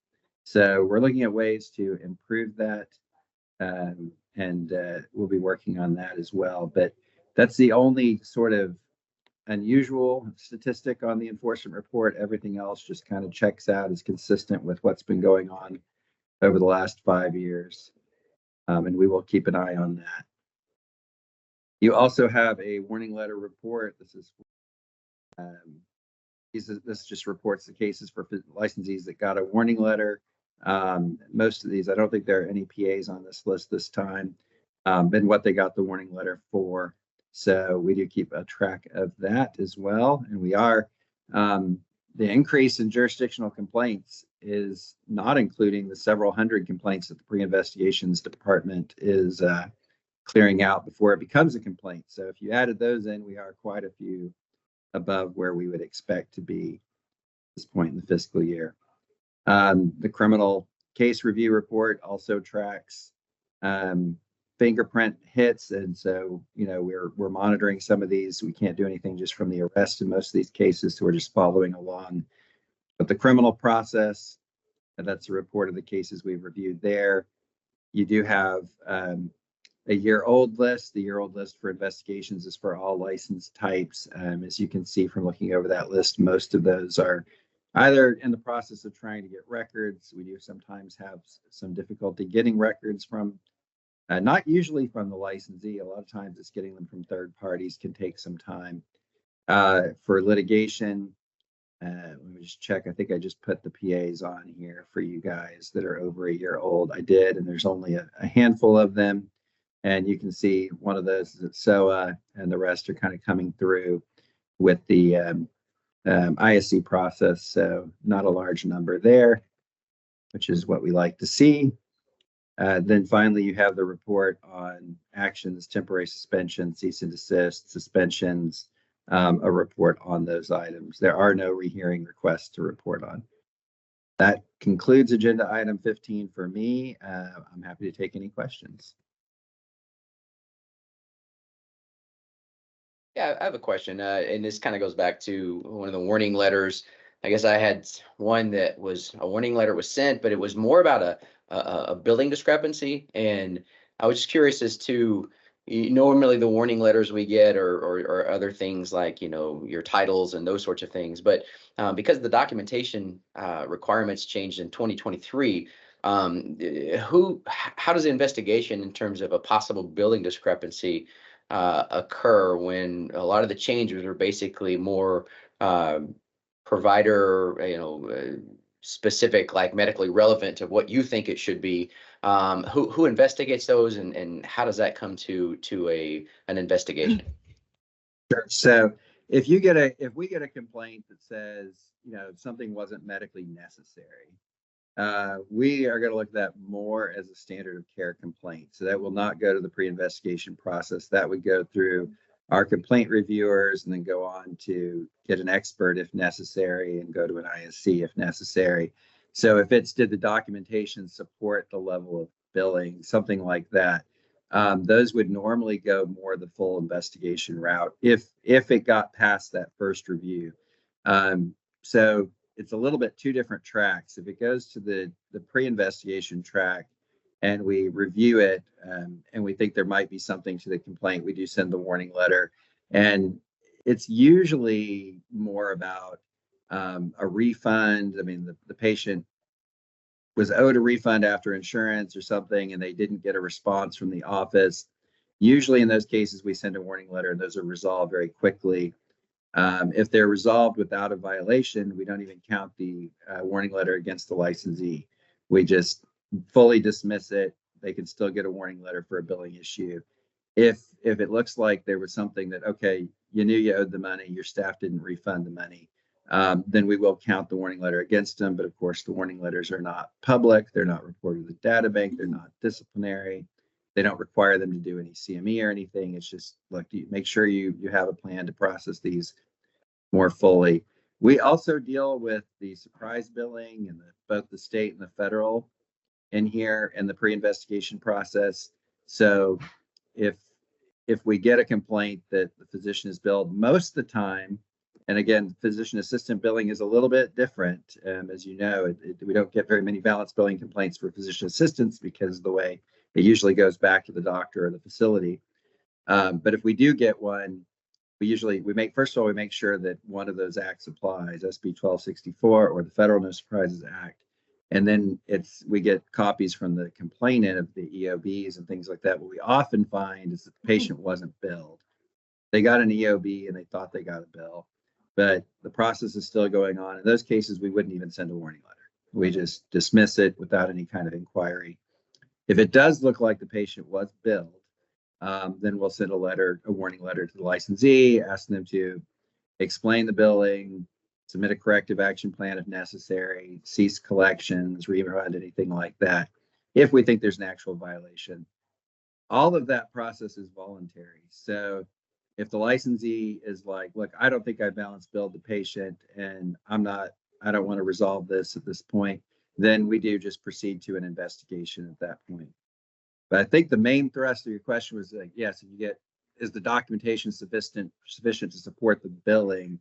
So we're looking at ways to improve that, and we'll be working on that as well. But that's the only sort of unusual statistic on the enforcement report. Everything else just kind of checks out, is consistent with what's been going on over the last 5 years. And we will keep an eye on that. You also have a warning letter report. This just reports the cases for licensees that got a warning letter. Most of these, I don't think there are any PAs on this list this time, and what they got the warning letter for. So we do keep a track of that as well. And we are, the increase in jurisdictional complaints is not including the several hundred complaints that the pre-investigations department is clearing out before it becomes a complaint. So if you added those in, we are quite a few above where we would expect to be at this point in the fiscal year. The criminal case review report also tracks fingerprint hits, and so we're monitoring some of these. We can't do anything just from the arrest in most of these cases, so we're just following along. But the criminal process, that's a report of the cases we've reviewed there. You do have a year-old list. The year-old list for investigations is for all license types. As you can see from looking over that list, most of those are either in the process of trying to get records. We do sometimes have some difficulty getting records from, not usually from the licensee. A lot of times it's getting them from third parties, can take some time. For litigation, let me just check. I think I just put the PAs on here for you guys that are over a year old. I did, and there's only a handful of them. And you can see one of those is at SOA, and the rest are kind of coming through with the ISC process. So not a large number there, which is what we like to see. Then finally, you have the report on actions, temporary suspension, cease and desist, suspensions, a report on those items. There are no rehearing requests to report on. That concludes agenda item 15 for me. I'm happy to take any questions. Yeah, I have a question, and this kind of goes back to one of the warning letters. I guess I had one that was a warning letter was sent, but it was more about a billing discrepancy, and I was just curious as to, normally the warning letters we get or other things like, your titles and those sorts of things. But because the documentation requirements changed in 2023, how does the investigation in terms of a possible billing discrepancy occur when a lot of the changes are basically more provider, specific, like medically relevant to what you think it should be? Who investigates those, and how does that come to an investigation? Sure. So if we get a complaint that says, something wasn't medically necessary, we are going to look at that more as a standard of care complaint. So that will not go to the pre-investigation process. That would go through our complaint reviewers and then go on to get an expert if necessary and go to an ISC if necessary. So if it's, did the documentation support the level of billing, something like that, those would normally go more the full investigation route if it got past that first review. So it's a little bit two different tracks. If it goes to the pre-investigation track and we review it, and we think there might be something to the complaint, we do send the warning letter. And it's usually more about a refund. I mean, the patient was owed a refund after insurance or something, and they didn't get a response from the office. Usually in those cases, we send a warning letter, and those are resolved very quickly. If they're resolved without a violation, we don't even count the warning letter against the licensee. We just fully dismiss it. They can still get a warning letter for a billing issue. If it looks like there was something that, okay, you knew you owed the money, your staff didn't refund the money, then we will count the warning letter against them. But of course, the warning letters are not public. They're not reported to the data bank. They're not disciplinary. They don't require them to do any CME or anything. It's just, look, make sure you have a plan to process these more fully. We also deal with the surprise billing and both the state and the federal in here in the pre-investigation process. So if we get a complaint that the physician is billed, most of the time, and again, physician assistant billing is a little bit different. As you know, we don't get very many balance billing complaints for physician assistants because of the way it usually goes back to the doctor or the facility. But if we do get one, we make sure that one of those acts applies, SB 1264 or the Federal No Surprises Act. And then we get copies from the complainant of the EOBs and things like that. What we often find is that the patient wasn't billed. They got an EOB and they thought they got a bill, but the process is still going on. In those cases, we wouldn't even send a warning letter. We just dismiss it without any kind of inquiry. If it does look like the patient was billed, then we'll send a warning letter to the licensee, asking them to explain the billing, submit a corrective action plan if necessary, cease collections, refund, anything like that, if we think there's an actual violation. All of that process is voluntary. So if the licensee is like, look, I don't think I balance billed the patient and I don't want to resolve this at this point, then we do just proceed to an investigation at that point. But I think the main thrust of your question was like, yes, is the documentation sufficient to support the billing?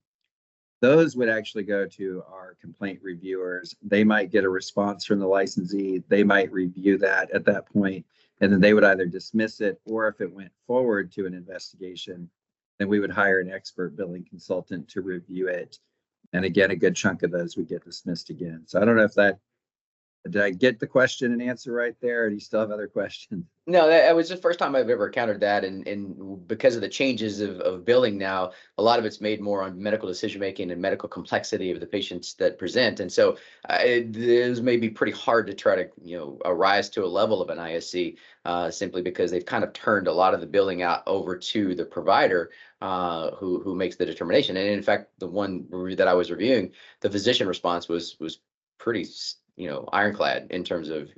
Those would actually go to our complaint reviewers. They might get a response from the licensee. They might review that at that point, and then they would either dismiss it, or if it went forward to an investigation, then we would hire an expert billing consultant to review it. And again, a good chunk of those would get dismissed again. So I don't know if did I get the question and answer right there, or do you still have other questions? No, that was the first time I've ever encountered that. And because of the changes of billing now, a lot of it's made more on medical decision-making and medical complexity of the patients that present. And so it may be pretty hard to try to, arise to a level of an ISC simply because they've kind of turned a lot of the billing out over to the provider who makes the determination. And in fact, the one that I was reviewing, the physician response was pretty ironclad in terms of,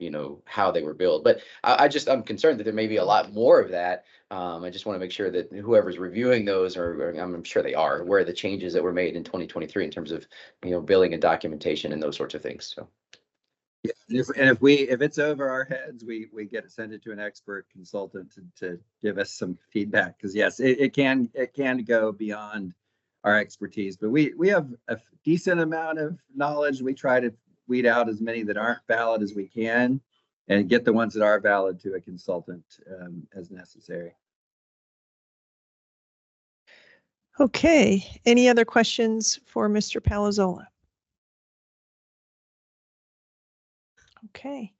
how they were billed. But I'm concerned that there may be a lot more of that. I just want to make sure that whoever's reviewing those, or I'm sure they are, aware of the changes that were made in 2023 in terms of, billing and documentation and those sorts of things. So. Yeah, if it's over our heads, we send it to an expert consultant to give us some feedback. Because yes, it can go beyond our expertise, but we have a decent amount of knowledge. We try to weed out as many that aren't valid as we can. and get the ones that are valid to a consultant as necessary. Okay, any other questions for Mr. Palazzola? Okay.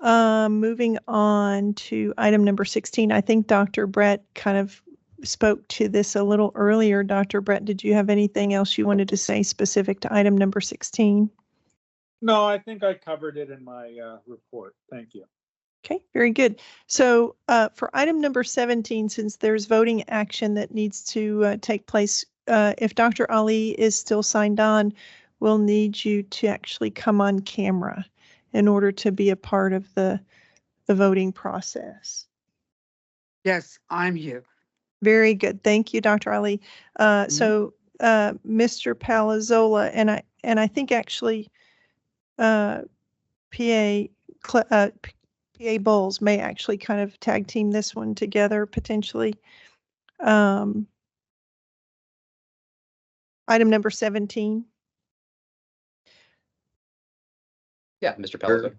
Moving on to item number 16. I think Dr. Brett kind of spoke to this a little earlier. Dr. Brett, did you have anything else you wanted to say specific to item number 16? No, I think I covered it in my report. Thank you. Okay, very good. So for item number 17, since there's voting action that needs to take place, if Dr. Ali is still signed on, we'll need you to actually come on camera in order to be a part of the voting process. Yes, I'm here. Very good. Thank you, Dr. Ali. So Mr. Palazzola, and I think actually PA Bowles may actually kind of tag team this one together potentially. Item number 17. Yeah, Mr. Palazzo.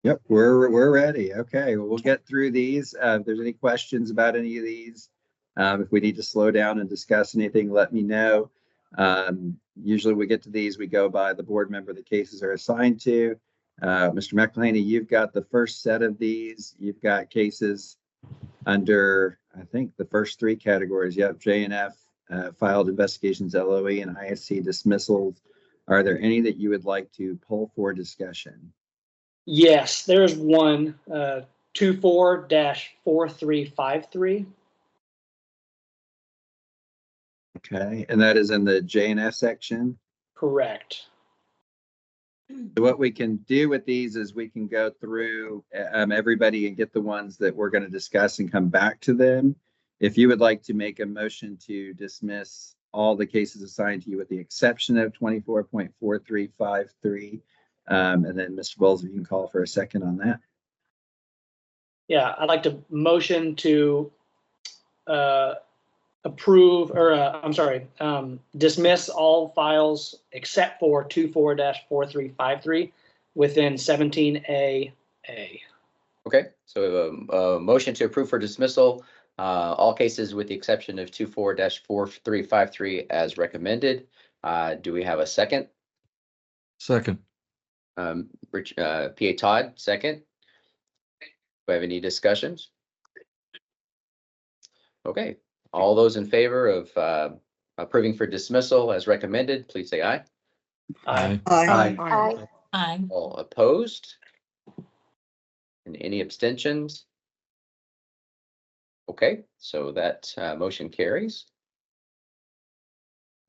Yep, we're ready. Okay, well, we'll get through these. If there's any questions about any of these, if we need to slow down and discuss anything, let me know. Usually we get to these, we go by the board member the cases are assigned to. Mr. McElhaney, you've got the first set of these. You've got cases under, I think, the first three categories. Yep, JNF, filed investigations, LOE, and ISC dismissals. Are there any that you would like to pull for discussion? Yes, there's one, 24-4353. Okay, and that is in the JNF section? Correct. So what we can do with these is we can go through everybody and get the ones that we're going to discuss and come back to them. If you would like to make a motion to dismiss all the cases assigned to you with the exception of 24.4353, and then Mr. Bowles, if you can call for a second on that. Yeah, I'd like to motion to approve, or I'm sorry, dismiss all files except for 24-4353 within 17A. Okay, so a motion to approve for dismissal, all cases with the exception of 24-4353 as recommended. Do we have a second? Second. PA Todd, second. Do we have any discussions? Okay, all those in favor of approving for dismissal as recommended, please say aye. Aye. Aye. Aye. All opposed? And any abstentions? Okay, so that motion carries.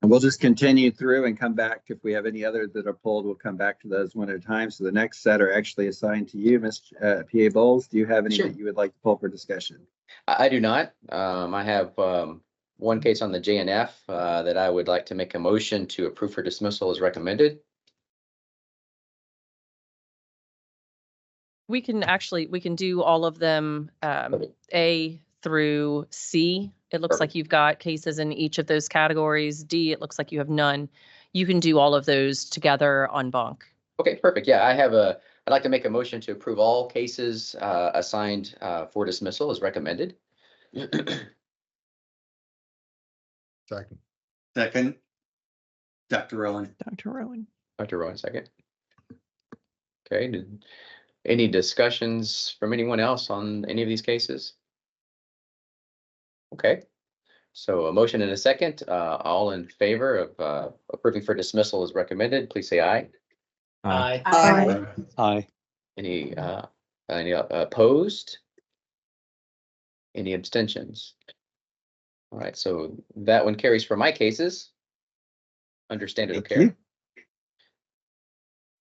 And we'll just continue through and come back. If we have any other that are pulled, we'll come back to those one at a time. So the next set are actually assigned to you, Ms. PA Bowles. Do you have any Sure. that you would like to pull for discussion? I do not. I have one case on the JNF that I would like to make a motion to approve for dismissal as recommended. We can do all of them, A through C. It looks like you've got cases in each of those categories. D, it looks like you have none. You can do all of those together en banc. Okay, perfect. Yeah, I'd like to make a motion to approve all cases assigned for dismissal as recommended. Second. Second. Dr. Rowan. Dr. Rowan. Dr. Rowan, second. Okay, any discussions from anyone else on any of these cases? Okay, so a motion and a second. All in favor of approving for dismissal as recommended, please say aye. Aye. Aye. Aye. Any opposed? Any abstentions? All right, so that one carries for my cases under standard of Thank care. you.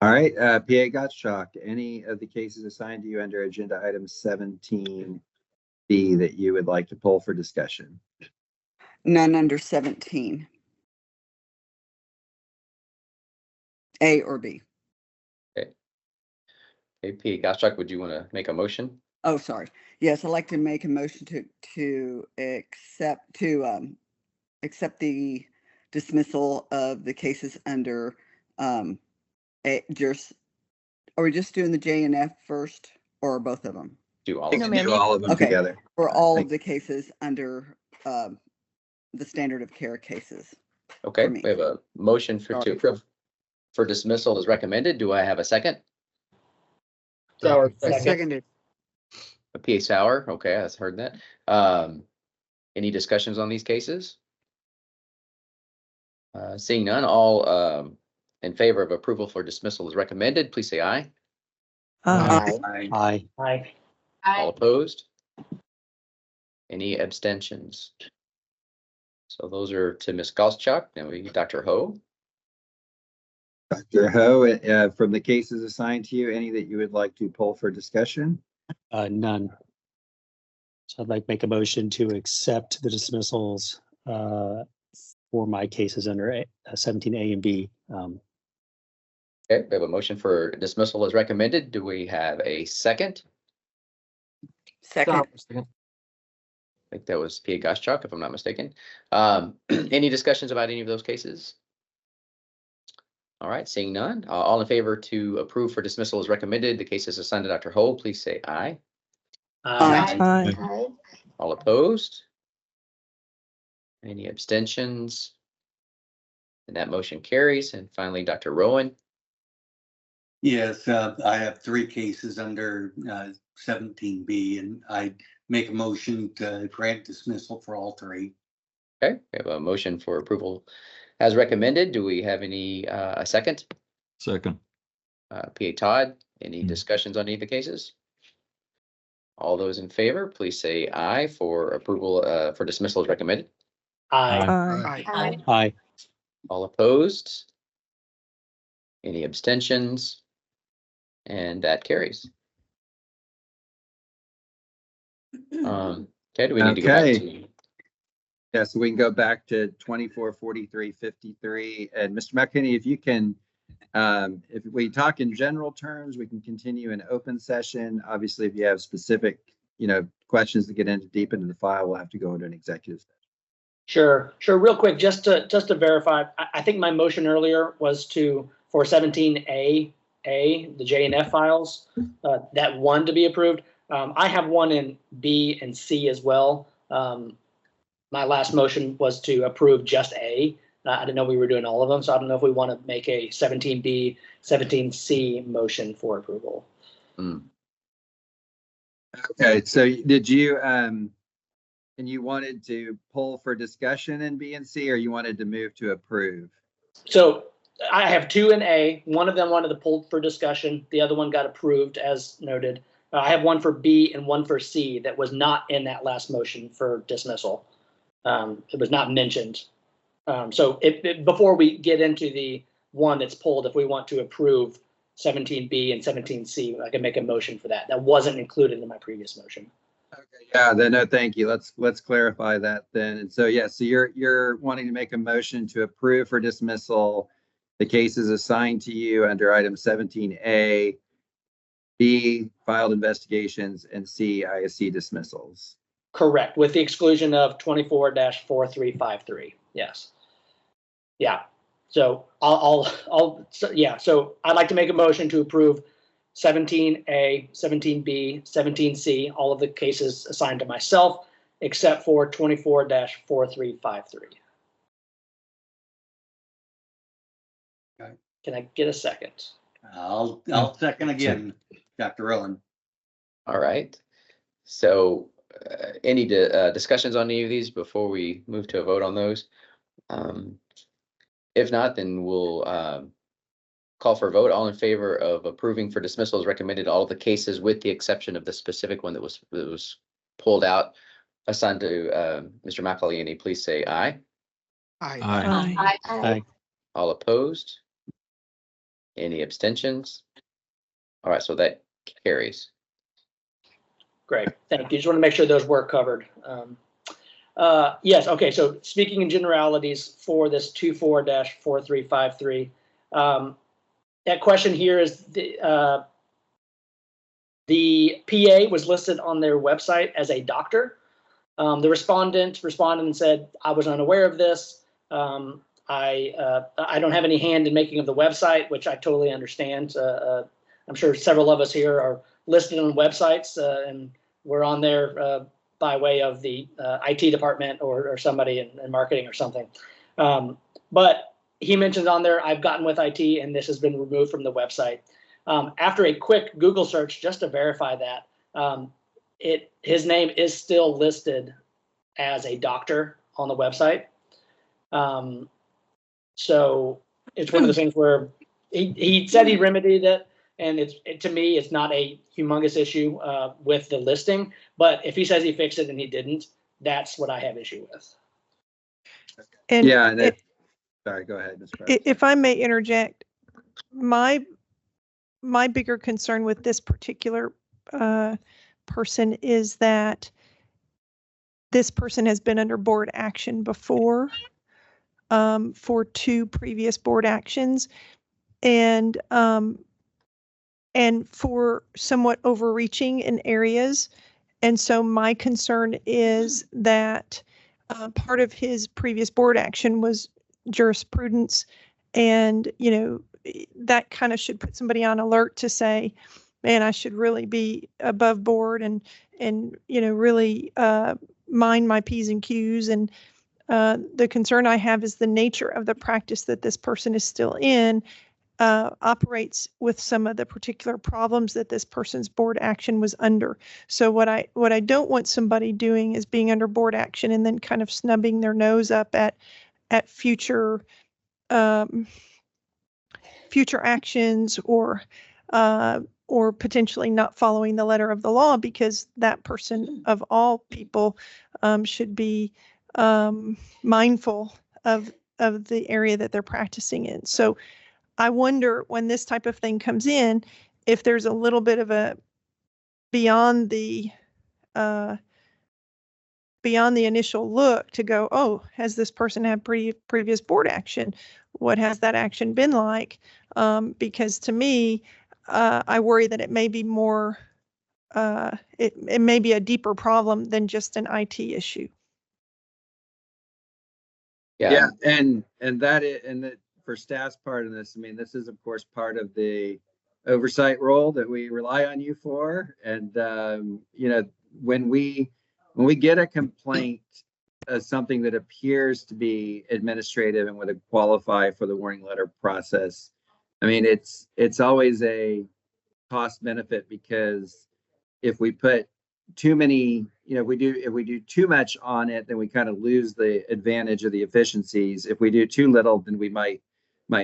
All right, PA Gottschalk, any of the cases assigned to you under agenda item 17B that you would like to pull for discussion? None under 17. A or B. Okay, PA Gottschalk, would you want to make a motion? Oh, sorry. Yes, I'd like to make a motion to accept the dismissal of the cases under are we just doing the JNF first? or both of them? Do all You of can them. do all of them Okay, together. for all Thank of the cases under the standard of care cases. Okay, me. we have a motion for to approve for dismissal as recommended. Do I have a second? Sauer, I second. second it. A PA Sauer, okay, I've heard that. Any discussions on these cases? Seeing none, all in favor of approval for dismissal as recommended, please say aye. Aye. Aye. All opposed? Any abstentions? So those are to Ms. Goschak. Now we Dr. Ho. Dr. Ho, from the cases assigned to you, any that you would like to pull for discussion? None. So I'd like to make a motion to accept the dismissals for my cases under 17A and B. Okay, we have a motion for dismissal as recommended. Do we have a second? Second. I think that was P.A. Goschak, if I'm not mistaken. Any discussions about any of those cases? All right, seeing none, all in favor to approve for dismissal as recommended, the cases assigned to Dr. Ho, please say aye. Aye. All opposed? Any abstentions? And that motion carries. And finally, Dr. Rowan. Yes, I have 3 cases under 17B, and I make a motion to grant dismissal for all 3. Okay, we have a motion for approval as recommended. Do we have any, a second? Second. P.A. Todd, any discussions on any of the cases? All those in favor, please say aye for approval for dismissal as recommended. Aye. Aye. All opposed? Any abstentions? And that carries. Okay, do we need to go back to? Yeah, so we can go back to 244353. And Mr. McKinney, if you can, if we talk in general terms, we can continue in open session. Obviously, if you have specific, questions to get into deep into the file, we'll have to go into an executive session. Sure. Real quick, just to verify, I think my motion earlier was for 17A, the J and F files, that one to be approved. I have one in B and C as well. My last motion was to approve just A. I didn't know we were doing all of them, so I don't know if we want to make a 17B, 17C motion for approval. Okay, so did you, and you wanted to pull for discussion in B and C, or you wanted to move to approve? So I have 2 in A. One of them wanted to pull for discussion. The other one got approved as noted. I have one for B and one for C that was not in that last motion for dismissal. It was not mentioned. So before we get into the one that's pulled, if we want to approve 17B and 17C, I can make a motion for that. That wasn't included in my previous motion. Okay, yeah, then no, thank you. Let's clarify that then. And so, yeah, so you're wanting to make a motion to approve for dismissal the cases assigned to you under item 17A, B, filed investigations, and C, ISC dismissals. Correct, with the exclusion of 24-4353. Yes. Yeah. So so I'd like to make a motion to approve 17A, 17B, 17C, all of the cases assigned to myself, except for 24-4353. Okay. Can I get a second? I'll second again, Dr. Rowan. All right. So any discussions on any of these before we move to a vote on those? If not, then we'll call for a vote. All in favor of approving for dismissal as recommended, all of the cases with the exception of the specific one that was pulled out, assigned to Mr. McElhinney, please say aye. Aye. All opposed? Any abstentions? All right, so that carries. Great, thank you. Just want to make sure those were covered. Yes, okay, so speaking in generalities for this 24-4353, that question here is the PA was listed on their website as a doctor. The respondent responded and said, I was unaware of this. I don't have any hand in making of the website, which I totally understand. I'm sure several of us here are listed on websites, and we're on there by way of the IT department or somebody in marketing or something. But he mentions on there, I've gotten with IT and this has been removed from the website. After a quick Google search, just to verify that, his name is still listed as a doctor on the website. So it's one of those things where he said he remedied it, and to me, it's not a humongous issue with the listing. But if he says he fixed it and he didn't, that's what I have issue with. And Yeah, sorry, go ahead, Ms. Krause. If I may interject, my bigger concern with this particular person is that this person has been under board action before for 2 previous board actions, and for somewhat overreaching in areas. And so my concern is that part of his previous board action was jurisprudence, and that kind of should put somebody on alert to say, man, I should really be above board and really mind my P's and Q's. And the concern I have is the nature of the practice that this person is still in operates with some of the particular problems that this person's board action was under. So what I don't want somebody doing is being under board action and then kind of snubbing their nose up at future actions or potentially not following the letter of the law, because that person of all people should be mindful of the area that they're practicing in. So I wonder, when this type of thing comes in, if there's a little bit of a beyond the initial look to go, oh, has this person had previous board action? What has that action been like? Because to me, I worry that it may be more, it may be a deeper problem than just an IT issue. Yeah, and for staff's part of this, I mean, this is of course part of the oversight role that we rely on you for. And when we get a complaint as something that appears to be administrative and would qualify for the warning letter process, I mean, it's always a cost benefit, because if we put too many, if we do too much on it, then we kind of lose the advantage of the efficiencies. If we do too little, then we might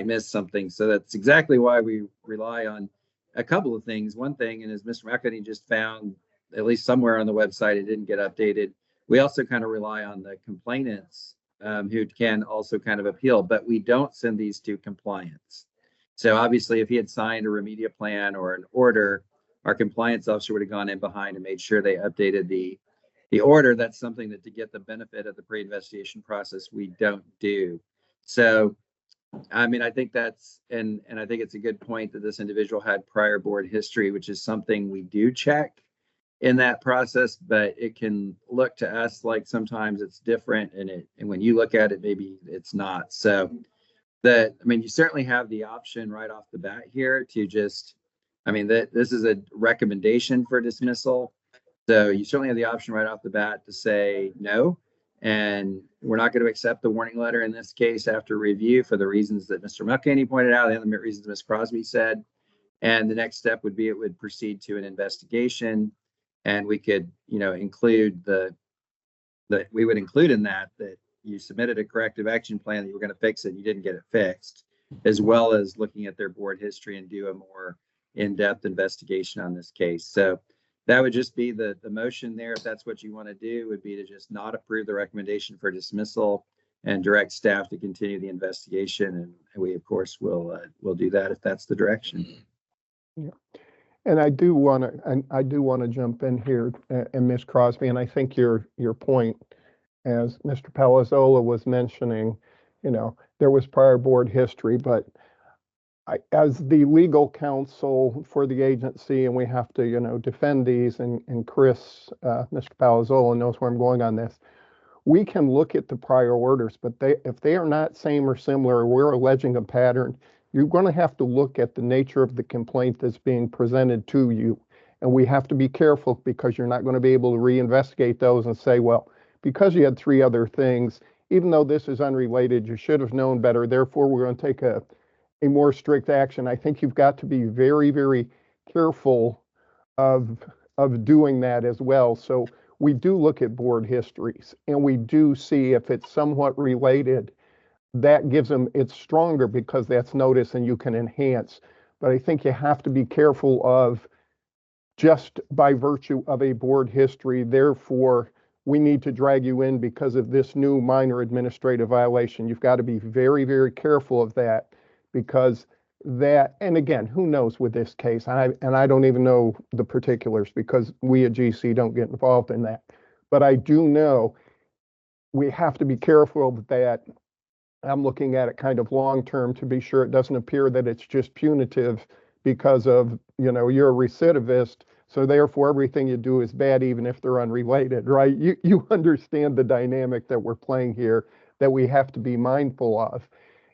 miss something. So that's exactly why we rely on a couple of things. One thing, and as Mr. McEnany just found, at least somewhere on the website, it didn't get updated. We also kind of rely on the complainants who can also kind of appeal, but we don't send these to compliance. So obviously, if he had signed a remedial plan or an order, our compliance officer would have gone in behind and made sure they updated the order. That's something that, to get the benefit of the pre-investigation process, we don't do. So, I mean, I think that's, and I think it's a good point that this individual had prior board history, which is something we do check in that process, but it can look to us like sometimes it's different, and when you look at it, maybe it's not. So I mean, you certainly have the option right off the bat here to just, I mean, this is a recommendation for dismissal. So you certainly have the option right off the bat to say no, and we're not going to accept the warning letter in this case after review for the reasons that Mr. McEnany pointed out, and the reasons Ms. Crosby said. And the next step would be, it would proceed to an investigation, and we could, include we would include in that you submitted a corrective action plan, that you were going to fix it, and you didn't get it fixed, as well as looking at their board history and do a more in-depth investigation on this case. So that would just be the motion there. If that's what you want to do, would be to just not approve the recommendation for dismissal and direct staff to continue the investigation. And we, of course, will do that if that's the direction. Yeah. And I do want to jump in here, and Ms. Crosby, and I think your point, as Mr. Palazzolo was mentioning, there was prior board history, but as the legal counsel for the agency, and we have to, defend these, and Chris, Mr. Palazzolo knows where I'm going on this, we can look at the prior orders, but if they are not same or similar, we're alleging a pattern, you're going to have to look at the nature of the complaint that's being presented to you. And we have to be careful because you're not going to be able to reinvestigate those and say, well, because you had 3 other things, even though this is unrelated, you should have known better. Therefore, we're going to take a more strict action. I think you've got to be very, very careful of doing that as well. So we do look at board histories and we do see if it's somewhat related. That gives them, it's stronger because that's notice and you can enhance. But I think you have to be careful of just by virtue of a board history, therefore we need to drag you in because of this new minor administrative violation. You've got to be very, very careful of that because that, and again, who knows with this case, I don't even know the particulars because we at GC don't get involved in that. But I do know we have to be careful that I'm looking at it kind of long-term to be sure it doesn't appear that it's just punitive because of, you're a recidivist, so therefore everything you do is bad even if they're unrelated, right? You understand the dynamic that we're playing here that we have to be mindful of.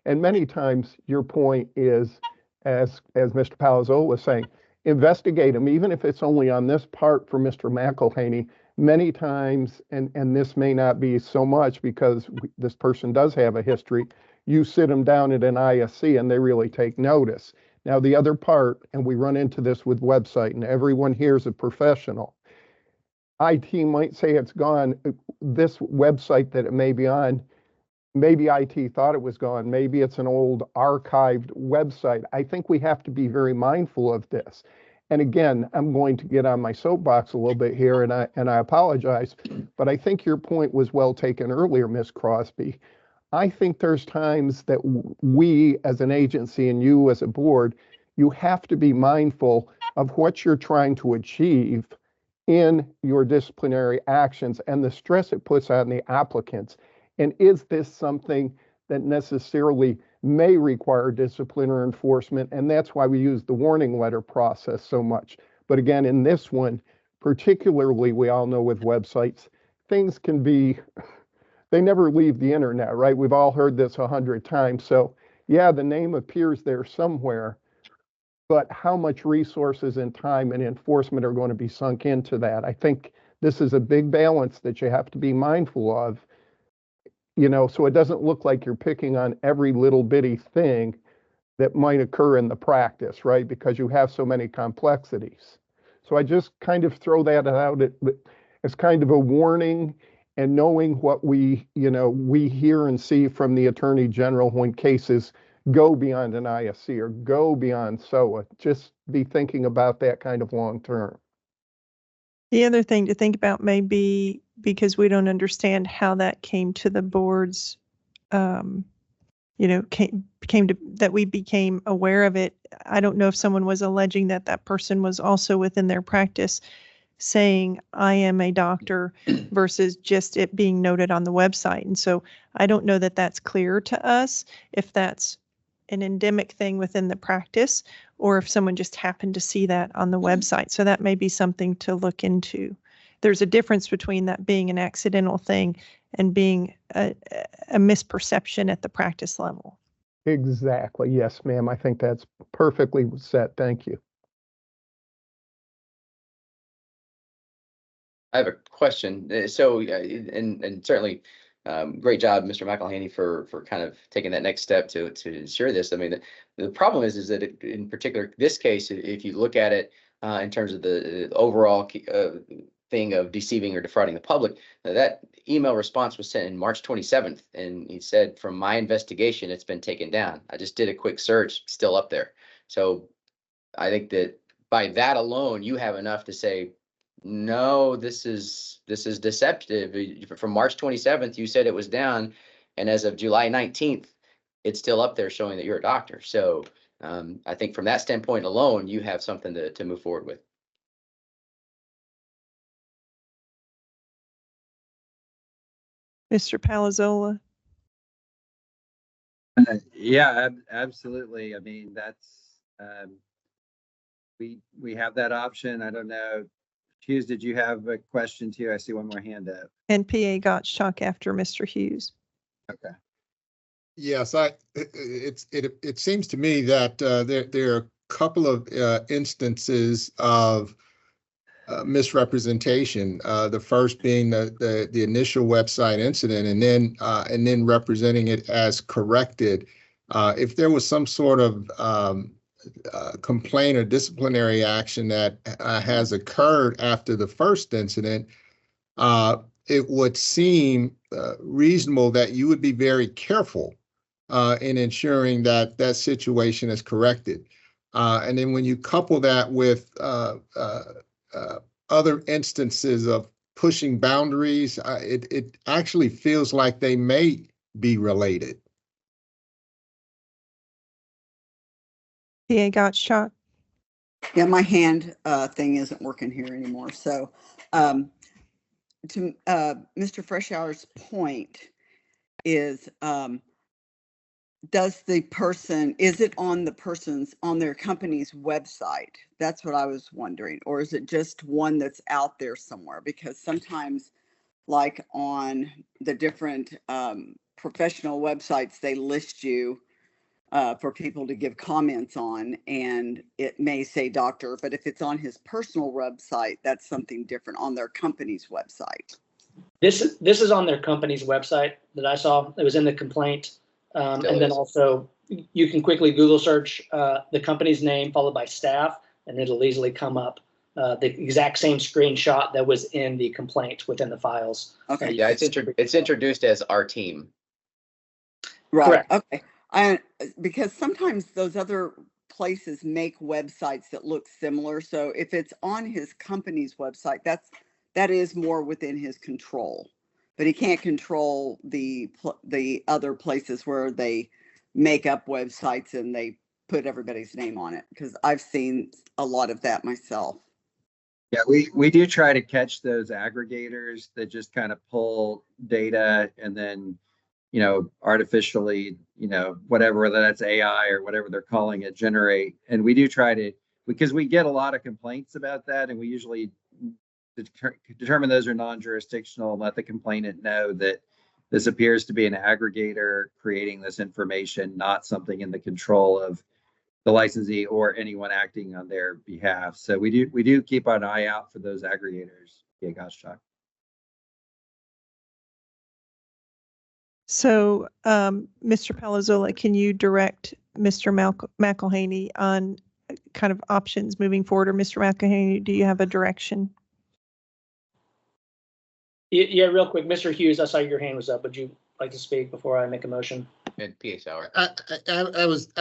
And many times your point is, as Mr. Palazzolo was saying, investigate them, even if it's only on this part for Mr. McElhaney. Many times, and this may not be so much because this person does have a history, you sit them down at an ISC and they really take notice. Now, the other part, and we run into this with website, and everyone here is a professional. IT might say it's gone. This website that it may be on, maybe IT thought it was gone. Maybe it's an old archived website. I think we have to be very mindful of this. And again, I'm going to get on my soapbox a little bit here, and I apologize, but I think your point was well taken earlier, Ms. Crosby. I think there's times that we as an agency and you as a board, you have to be mindful of what you're trying to achieve in your disciplinary actions and the stress it puts on the applicants. And is this something that necessarily may require discipline or enforcement? And that's why we use the warning letter process so much. But again, in this one, particularly, we all know with websites, things can be, they never leave the internet, right? We've all heard this 100 times. So yeah, the name appears there somewhere, but how much resources and time and enforcement are going to be sunk into that? I think this is a big balance that you have to be mindful of, so it doesn't look like you're picking on every little bitty thing that might occur in the practice, right? Because you have so many complexities. So I just kind of throw that out as kind of a warning, and knowing what we hear and see from the Attorney General when cases go beyond an ISC or go beyond SOA. Just be thinking about that kind of long term. The other thing to think about may be, because we don't understand how that came to the board's, came to that we became aware of it. I don't know if someone was alleging that that person was also within their practice saying, I am a doctor versus just it being noted on the website. And so I don't know that that's clear to us, if that's an endemic thing within the practice or if someone just happened to see that on the website. So that may be something to look into. There's a difference between that being an accidental thing and being a misperception at the practice level. Exactly. Yes, ma'am. I think that's perfectly set. Thank you. I have a question. So, and certainly, great job, Mr. McElhaney, for kind of taking that next step to ensure this. I mean, the problem is that in particular, this case, if you look at it in terms of the overall thing of deceiving or defrauding the public, that email response was sent in March 27th, and he said, from my investigation, it's been taken down. I just did a quick search, still up there. So I think that by that alone, you have enough to say, no, this is deceptive. From March 27th, you said it was down, and as of July 19th, it's still up there showing that you're a doctor. So I think from that standpoint alone, you have something to move forward with. Mr. Palazzolo. Yeah, absolutely. I mean, that's we have that option. I don't know. Hughes, did you have a question too? I see one more hand up. And PA Gottschalk after Mr. Hughes. Okay. Yes, it seems to me that there are a couple of instances of misrepresentation. The first being the initial website incident, and then representing it as corrected. If there was some sort of complaint or disciplinary action that has occurred after the first incident, it would seem reasonable that you would be very careful in ensuring that that situation is corrected. And then when you couple that with other instances of pushing boundaries, it actually feels like they may be related. PA Gottschalk. Yeah, my hand thing isn't working here anymore. So to Mr. Freshour's point is, does the person, is it on the person's, on their company's website? That's what I was wondering. Or is it just one that's out there somewhere? Because sometimes, like on the different professional websites, they list you for people to give comments on, and it may say doctor, but if it's on his personal website, that's something different on their company's website. This is on their company's website that I saw. It was in the complaint. And then also you can quickly Google search the company's name followed by staff, and it'll easily come up the exact same screenshot that was in the complaint within the files. Okay. Yeah, it's introduced as our team. Right. Okay. Because sometimes those other places make websites that look similar. So if it's on his company's website, that is more within his control. But he can't control the other places where they make up websites and they put everybody's name on it, because I've seen a lot of that myself. Yeah, we do try to catch those aggregators that just kind of pull data and then, artificially, whatever, whether that's AI or whatever they're calling it, generate. And we do try to, because we get a lot of complaints about that, and we usually determine those are non-jurisdictional and let the complainant know that this appears to be an aggregator creating this information, not something in the control of the licensee or anyone acting on their behalf. So we do keep an eye out for those aggregators. Yeah, Gottschalk. So, Mr. Palazzola, can you direct Mr. McElhaney on kind of options moving forward? Or Mr. McElhaney, do you have a direction? Yeah, real quick, Mr. Hughes, I saw your hand was up. Would you like to speak before I make a motion? And PA Sauer. I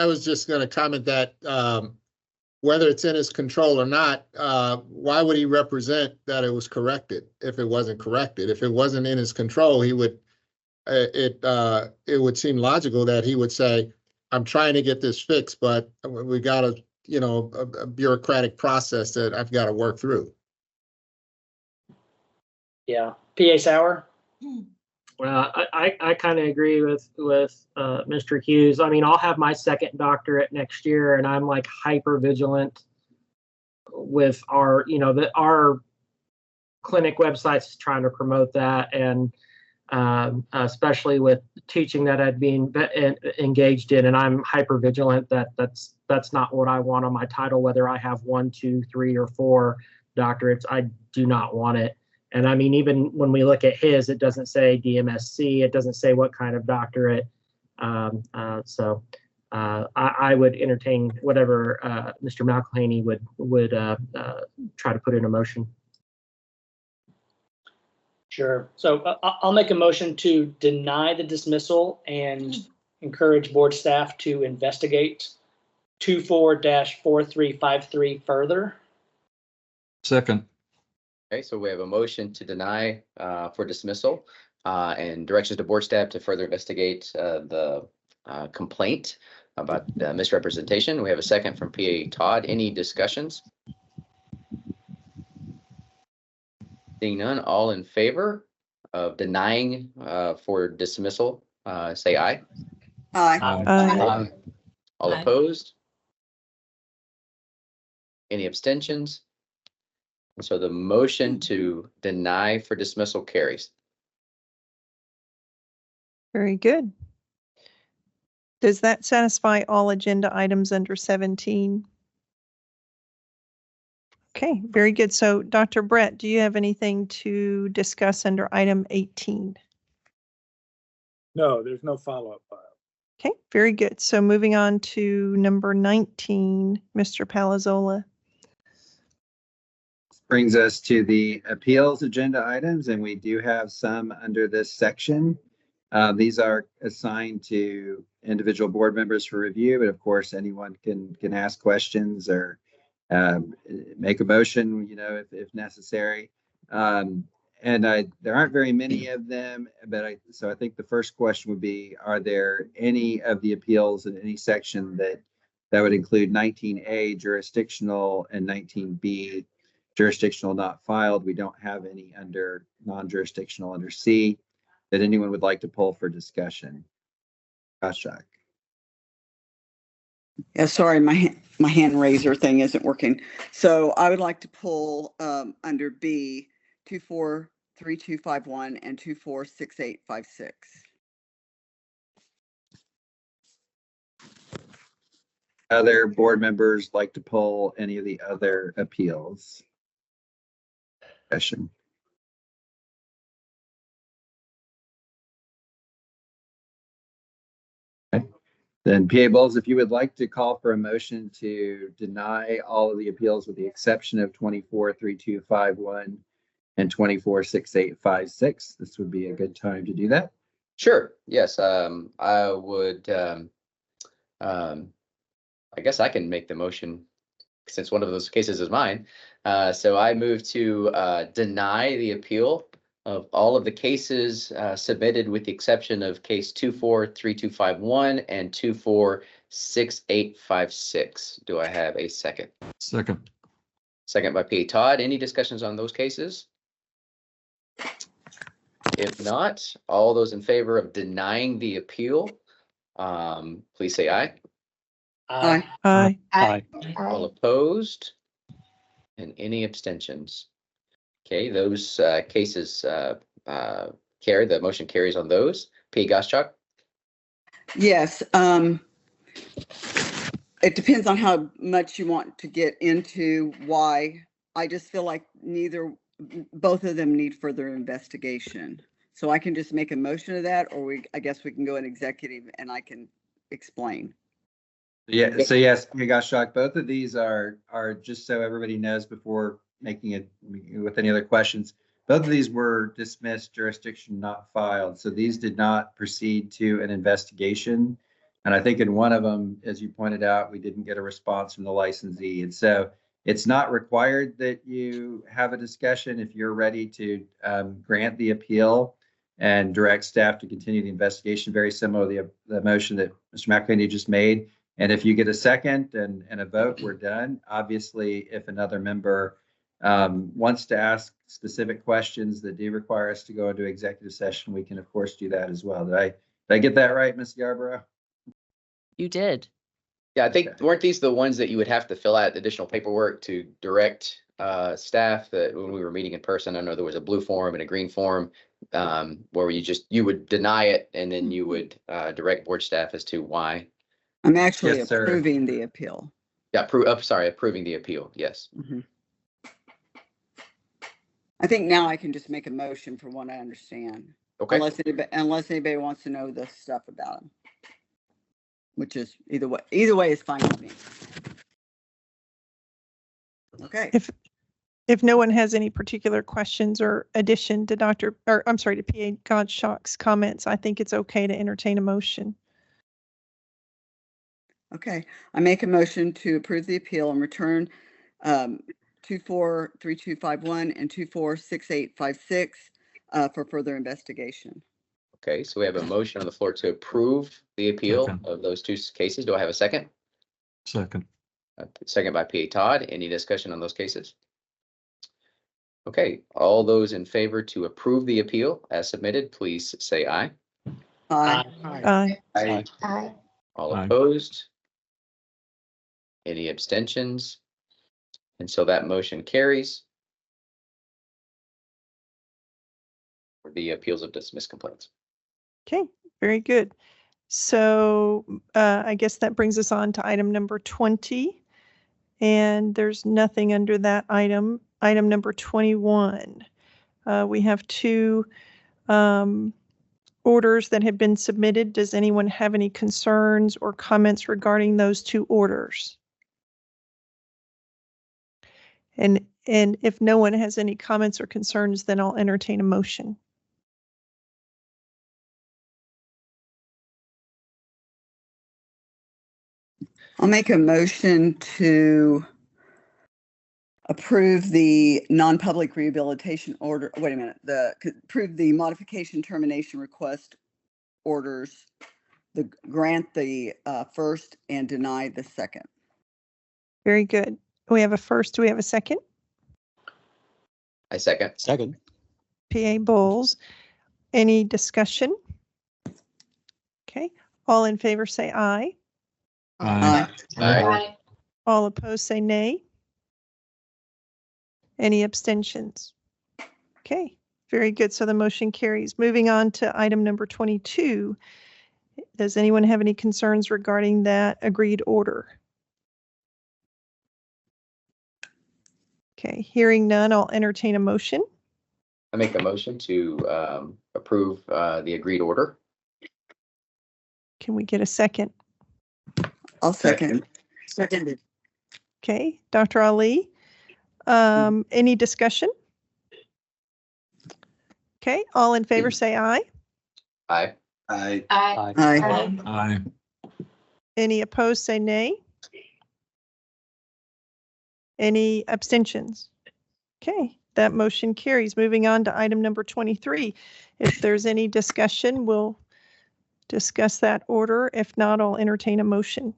was just going to comment that whether it's in his control or not, why would he represent that it was corrected if it wasn't corrected? If it wasn't in his control, he would. It would seem logical that he would say, "I'm trying to get this fixed, but we got a bureaucratic process that I've got to work through." Yeah, PA Sauer. Well, I kind of agree with Mr. Hughes. I mean, I'll have my second doctorate next year, and I'm like hyper vigilant with our our clinic websites trying to promote that, and especially with teaching that I'd been engaged in, and I'm hyper vigilant that's not what I want on my title, whether I have 1, 2, 3, or 4 doctorates. I do not want it. And I mean, even when we look at his, it doesn't say DMSc, it doesn't say what kind of doctorate. So I would entertain whatever Mr. McElhaney would try to put in a motion. Sure. So I'll make a motion to deny the dismissal and encourage board staff to investigate 24-4353 further. Second. Okay, so we have a motion to deny for dismissal and directions to board staff to further investigate the complaint about misrepresentation. We have a second from PA Todd. Any discussions? Seeing none, all in favor of denying for dismissal, say aye. Aye. Aye. All opposed? Any abstentions? And so the motion to deny for dismissal carries. Very good. Does that satisfy all agenda items under 17? Okay, very good. So Dr. Brett, do you have anything to discuss under item 18? No, there's no follow-up file. Okay, very good. So moving on to number 19, Mr. Palazzola. Brings us to the appeals agenda items, and we do have some under this section. These are assigned to individual board members for review, but of course, anyone can ask questions or make a motion, if necessary. There aren't very many of them, but so I think the first question would be, are there any of the appeals in any section that would include 19A jurisdictional and 19B jurisdictional not filed? We don't have any under non-jurisdictional under C that anyone would like to pull for discussion. Gottschalk. Yeah, sorry, my hand raiser thing isn't working. So I would like to pull under B 243251 and 246856. Other board members like to pull any of the other appeals? Discussion. Then PA Bowles, if you would like to call for a motion to deny all of the appeals with the exception of 243251 and 246856, this would be a good time to do that. Sure. Yes. I would. I guess I can make the motion since one of those cases is mine. So I move to deny the appeal of all of the cases submitted with the exception of case 243251 and 246856. Do I have a second? Second. Second by P. Todd. Any discussions on those cases? If not, all those in favor of denying the appeal, please say aye. Aye. Aye. Aye. All opposed? And any abstentions? Okay, those cases carry. The motion carries on those. P. Goschak? Yes. It depends on how much you want to get into why. I just feel like both of them need further investigation. So I can just make a motion of that, or I guess we can go in executive and I can explain. Yeah, so yes, P. Goschak, both of these are just so everybody knows before making it with any other questions. Both of these were dismissed, jurisdiction not filed. So these did not proceed to an investigation. And I think in one of them, as you pointed out, we didn't get a response from the licensee. And so it's not required that you have a discussion. If you're ready to grant the appeal and direct staff to continue the investigation, very similar to the motion that Mr. McElhaney just made. And if you get a second and a vote, we're done. Obviously, if another member wants to ask specific questions that do require us to go into executive session, we can of course do that as well. Did I get that right, Ms. Yarborough? You did. Yeah, I think, weren't these the ones that you would have to fill out additional paperwork to direct staff that when we were meeting in person? I know there was a blue form and a green form where you would deny it and then you would direct board staff as to why. I'm actually Yes, sir. approving the appeal. Yeah, approving the appeal. Yes. Mm-hmm. I think now I can just make a motion from what I understand. Okay. Unless anybody wants to know the stuff about them, which is either way is fine with me. Okay. If no one has any particular questions or addition to to PA Gottschalk's comments, I think it's okay to entertain a motion. Okay, I make a motion to approve the appeal and return 243251 and 246856 for further investigation. Okay, so we have a motion on the floor to approve the appeal of those two cases. Do I have a second? Second. Second by P.A. Todd. Any discussion on those cases? Okay, all those in favor to approve the appeal as submitted, please say aye. Aye. Aye. Aye. Aye. All opposed? Any abstentions? And so that motion carries. For the appeals of dismissed complaints. Okay, very good. So I guess that brings us on to item number 20. And there's nothing under that item. Item number 21. We have two orders that have been submitted. Does anyone have any concerns or comments regarding those two orders? And if no one has any comments or concerns, then I'll entertain a motion. I'll make a motion to approve the non-public rehabilitation order. Wait a minute, approve the modification termination request orders, grant the first and deny the second. Very good. We have a first. Do we have a second? I second. Second. PA Bowles. Any discussion? Okay. All in favor say aye. Aye. Aye. All opposed say nay. Any abstentions? Okay, very good. So the motion carries. Moving on to item number 22. Does anyone have any concerns regarding that agreed order? Okay, hearing none, I'll entertain a motion. I make a motion to approve the agreed order. Can we get a second? I'll second. Seconded. Okay, Dr. Ali, any discussion? Okay, all in favor say aye. Aye. Aye. Aye. Aye. Aye. Any opposed say nay. Any abstentions? Okay, that motion carries. Moving on to item number 23. If there's any discussion, we'll discuss that order. If not, I'll entertain a motion.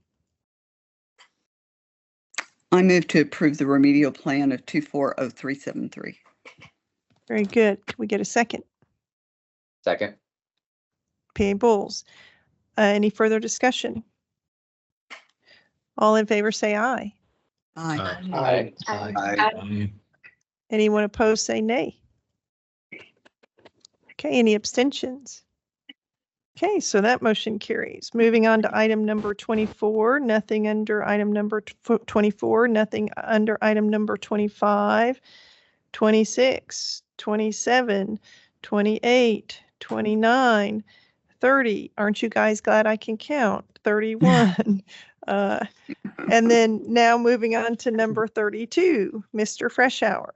I move to approve the remedial plan of 240373. Very good. Can we get a second? Second. PA Bowles. Any further discussion? All in favor say aye. Aye. Aye. Aye. Anyone opposed say nay. Okay, any abstentions? Okay, so that motion carries. Moving on to item number 24, nothing under item number 24, nothing under item number 25, 26, 27, 28, 29, 30. Aren't you guys glad I can count? 31. And then now moving on to number 32, Mr. Freshour.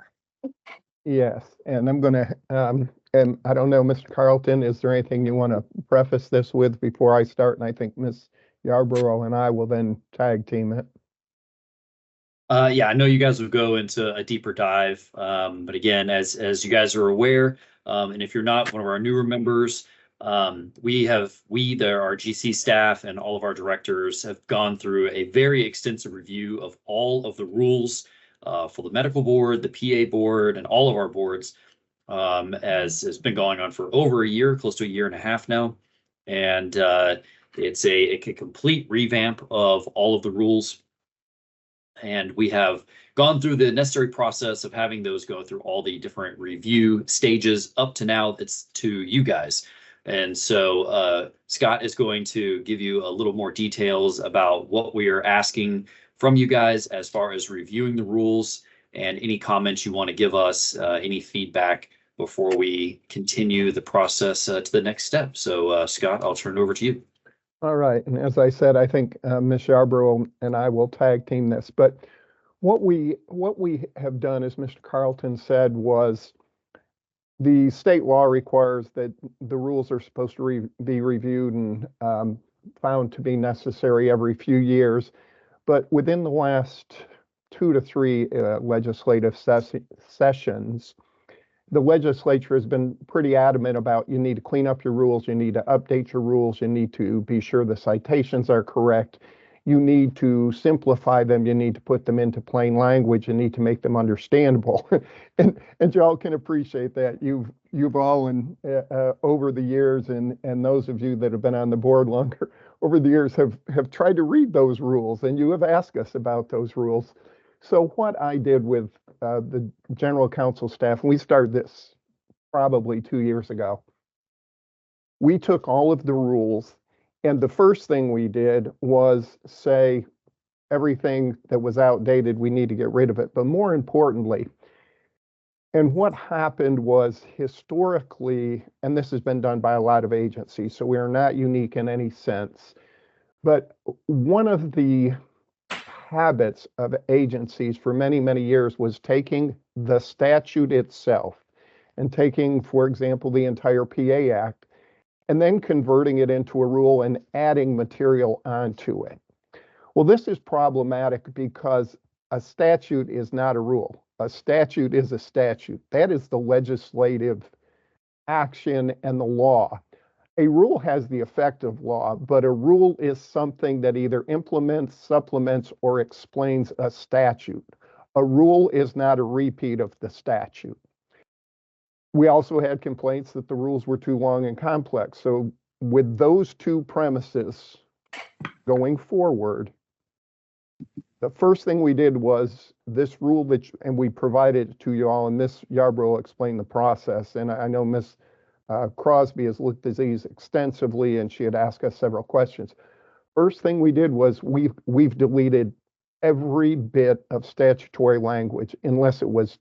Yes, and I'm going to, and I don't know, Mr. Carlton, is there anything you want to preface this with before I start? And I think Ms. Yarborough and I will then tag team it. Yeah, I know you guys will go into a deeper dive, but again, as you guys are aware, and if you're not one of our newer members, our GC staff and all of our directors have gone through a very extensive review of all of the rules for the medical board, the PA board, and all of our boards, as has been going on for over a year, close to a year and a half now. And it's a complete revamp of all of the rules. And we have gone through the necessary process of having those go through all the different review stages. Up to now, it's to you guys. And so Scott is going to give you a little more details about what we are asking from you guys as far as reviewing the rules and any comments you want to give us, any feedback before we continue the process to the next step. So Scott, I'll turn it over to you. All right, and as I said, I think Ms. Yarborough and I will tag team this. But what we have done, as Mr. Carlton said, was the state law requires that the rules are supposed to be reviewed and found to be necessary every few years. But within the last 2 to 3 legislative sessions, the legislature has been pretty adamant about you need to clean up your rules, you need to update your rules, you need to be sure the citations are correct, you need to simplify them, you need to put them into plain language, you need to make them understandable. and y'all can appreciate that. You've all over the years, and those of you that have been on the board longer over the years have tried to read those rules, and you have asked us about those rules. So what I did with the general counsel staff, and we started this probably 2 years ago, we took all of the rules, and the first thing we did was say, everything that was outdated, we need to get rid of it. But more importantly, and what happened was historically, and this has been done by a lot of agencies, so we are not unique in any sense, but one of the habits of agencies for many, many years was taking the statute itself and taking, for example, the entire PA Act, and then converting it into a rule and adding material onto it. Well, this is problematic because a statute is not a rule. A statute is a statute. That is the legislative action and the law. A rule has the effect of law, but a rule is something that either implements, supplements, or explains a statute. A rule is not a repeat of the statute. We also had complaints that the rules were too long and complex. So with those two premises going forward, the first thing we did was this rule and we provided it to you all, and Ms. Yarbrough explained the process. And I know Ms. Crosby has looked at these extensively, and she had asked us several questions. First thing we did was we've deleted every bit of statutory language unless it was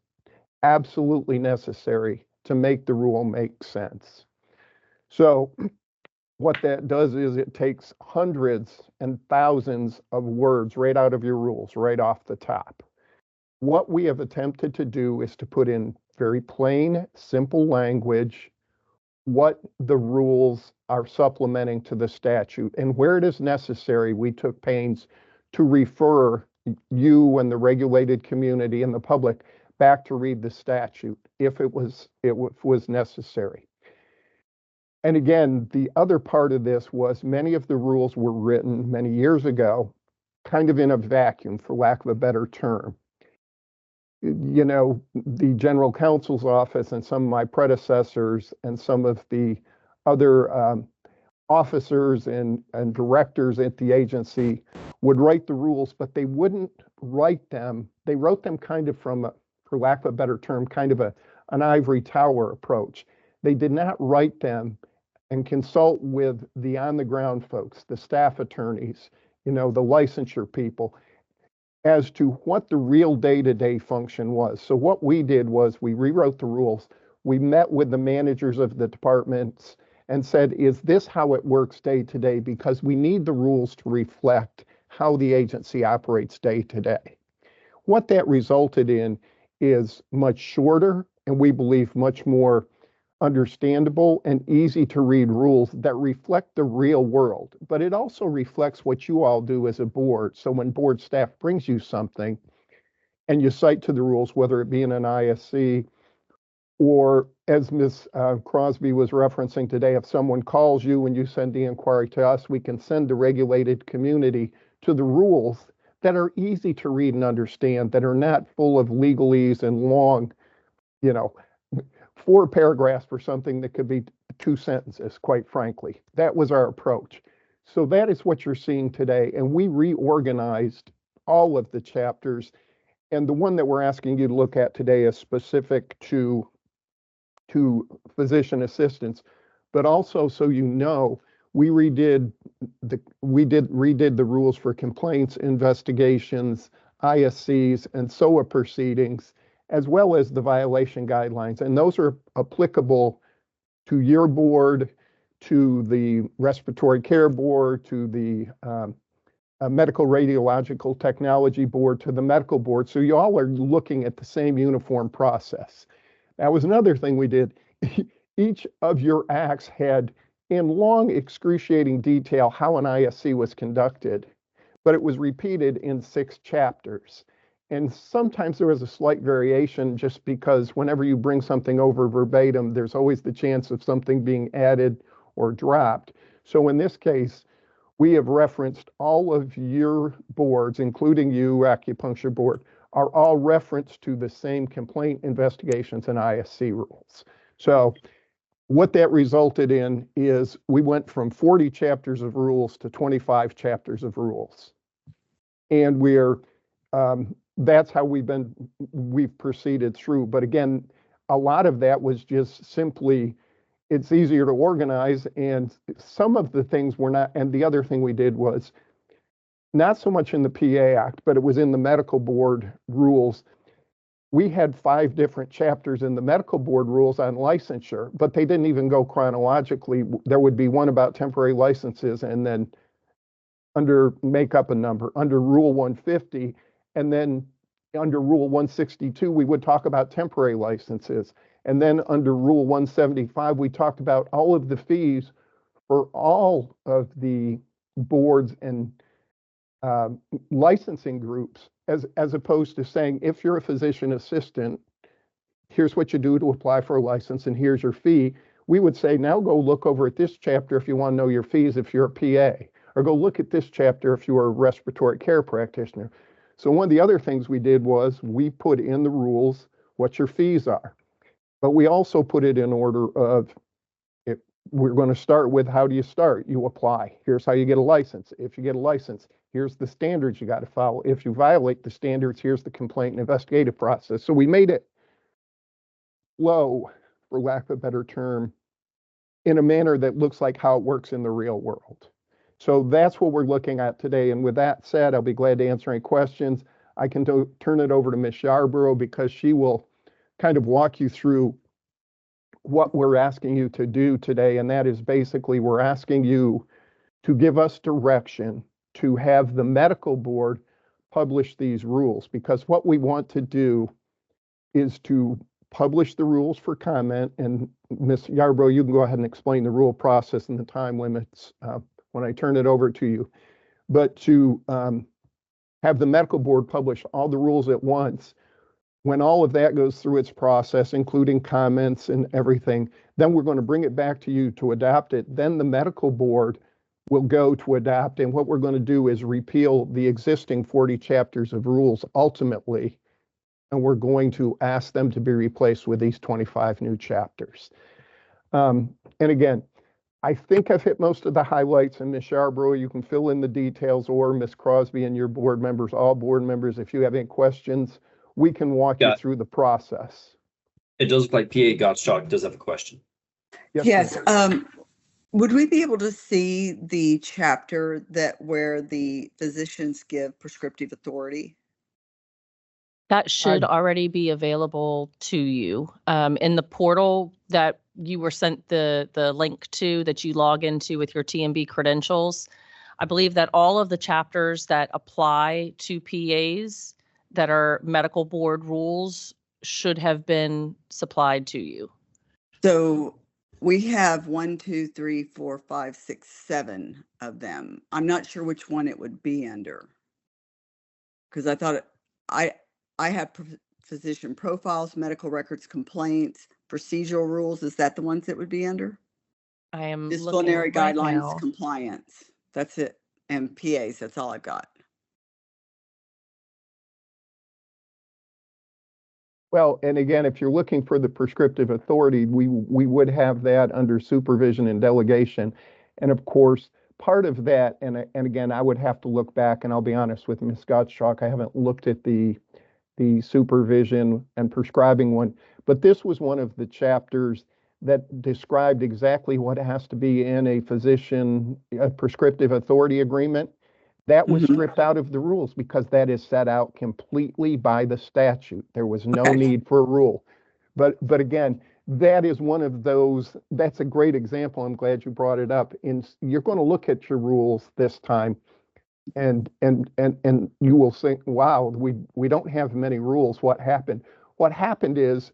absolutely necessary to make the rule make sense. So what that does is it takes hundreds and thousands of words right out of your rules, right off the top. What we have attempted to do is to put in very plain, simple language what the rules are supplementing to the statute. And where it is necessary, we took pains to refer you and the regulated community and the public back to read the statute if it was necessary. And again, the other part of this was many of the rules were written many years ago, kind of in a vacuum, for lack of a better term. You know, the general counsel's office and some of my predecessors and some of the other officers and directors at the agency would write the rules, but they wouldn't write them. They wrote them kind of from, for lack of a better term, kind of an ivory tower approach. They did not write them and consult with the on-the-ground folks, the staff attorneys, you know, the licensure people, as to what the real day-to-day function was. So what we did was we rewrote the rules. We met with the managers of the departments and said, is this how it works day to day? Because we need the rules to reflect how the agency operates day to day. What that resulted in is much shorter, and we believe much more understandable and easy to read rules that reflect the real world, but it also reflects what you all do as a board. So when board staff brings you something and you cite to the rules, whether it be in an ISC or as Ms. Crosby was referencing today, if someone calls you and you send the inquiry to us, we can send the regulated community to the rules that are easy to read and understand, that are not full of legalese and long, you know, 4 paragraphs for something that could be 2 sentences, quite frankly. That was our approach. So that is what you're seeing today. And we reorganized all of the chapters. And the one that we're asking you to look at today is specific to physician assistants, but also so you know, we redid the rules for complaints, investigations, ISCs, and SOA proceedings, as well as the violation guidelines. And those are applicable to your board, to the respiratory care board, to the medical radiological technology board, to the medical board. So you all are looking at the same uniform process. That was another thing we did. Each of your acts had, in long excruciating detail, how an ISC was conducted, but it was repeated in 6 chapters. And sometimes there was a slight variation just because whenever you bring something over verbatim, there's always the chance of something being added or dropped. So in this case, we have referenced all of your boards, including you, acupuncture board, are all referenced to the same complaint investigations and ISC rules. So what that resulted in is we went from 40 chapters of rules to 25 chapters of rules. And we're, that's how we've proceeded through. But again, a lot of that was just simply, it's easier to organize, and some of the things were not, and the other thing we did was not so much in the PA Act, but it was in the medical board rules. We had 5 different chapters in the medical board rules on licensure, but they didn't even go chronologically. There would be one about temporary licenses, and then make up a number, under Rule 150, and then under Rule 162, we would talk about temporary licenses. And then under Rule 175, we talked about all of the fees for all of the boards and licensing groups, as opposed to saying, if you're a physician assistant, here's what you do to apply for a license and here's your fee. We would say, now go look over at this chapter if you want to know your fees if you're a PA, or go look at this chapter if you are a respiratory care practitioner. So one of the other things we did was we put in the rules what your fees are, but we also put it in order of, if we're going to start with, how do you start? You apply. Here's how you get a license. If you get a license, here's the standards you got to follow. If you violate the standards, here's the complaint and investigative process. So we made it low, for lack of a better term, in a manner that looks like how it works in the real world. So that's what we're looking at today. And with that said, I'll be glad to answer any questions. I can turn it over to Ms. Yarborough, because she will kind of walk you through what we're asking you to do today. And that is basically, we're asking you to give us direction to have the medical board publish these rules, because what we want to do is to publish the rules for comment. And Ms. Yarborough, you can go ahead and explain the rule process and the time limits when I turn it over to you. But to have the medical board publish all the rules at once, when all of that goes through its process, including comments and everything, then we're going to bring it back to you to adopt it. Then the medical board will go to adopt. And what we're going to do is repeal the existing 40 chapters of rules ultimately. And we're going to ask them to be replaced with these 25 new chapters. And again, I think I've hit most of the highlights, and Ms. Yarborough, you can fill in the details, or Ms. Crosby and your board members, all board members, if you have any questions, we can walk you through the process. It does look like PA Gottschalk does have a question. Yes. Would we be able to see the chapter where the physicians give prescriptive authority? That should already be available to you in the portal that you were sent the link to, that you log into with your TMB credentials. I believe that all of the chapters that apply to PAs that are medical board rules should have been supplied to you. So we have 1, 2, 3, 4, 5, 6, 7 of them. I'm not sure which one it would be under, because I thought I have physician profiles, medical records, complaints, procedural rules. Is that the ones it would be under? I am disciplinary looking right guidelines, now. compliance. That's it. And PAs. That's all I've got. Well, and again, if you're looking for the prescriptive authority, we would have that under supervision and delegation. And of course, part of that, and again, I would have to look back, and I'll be honest with Ms. Gottschalk, I haven't looked at the supervision and prescribing one, but this was one of the chapters that described exactly what has to be in a prescriptive authority agreement. That was stripped out of the rules because that is set out completely by the statute. There was no need for a rule. But again, that is one of those, that's a great example. I'm glad you brought it up. You're going to look at your rules this time and you will think, wow, we don't have many rules. What happened? What happened is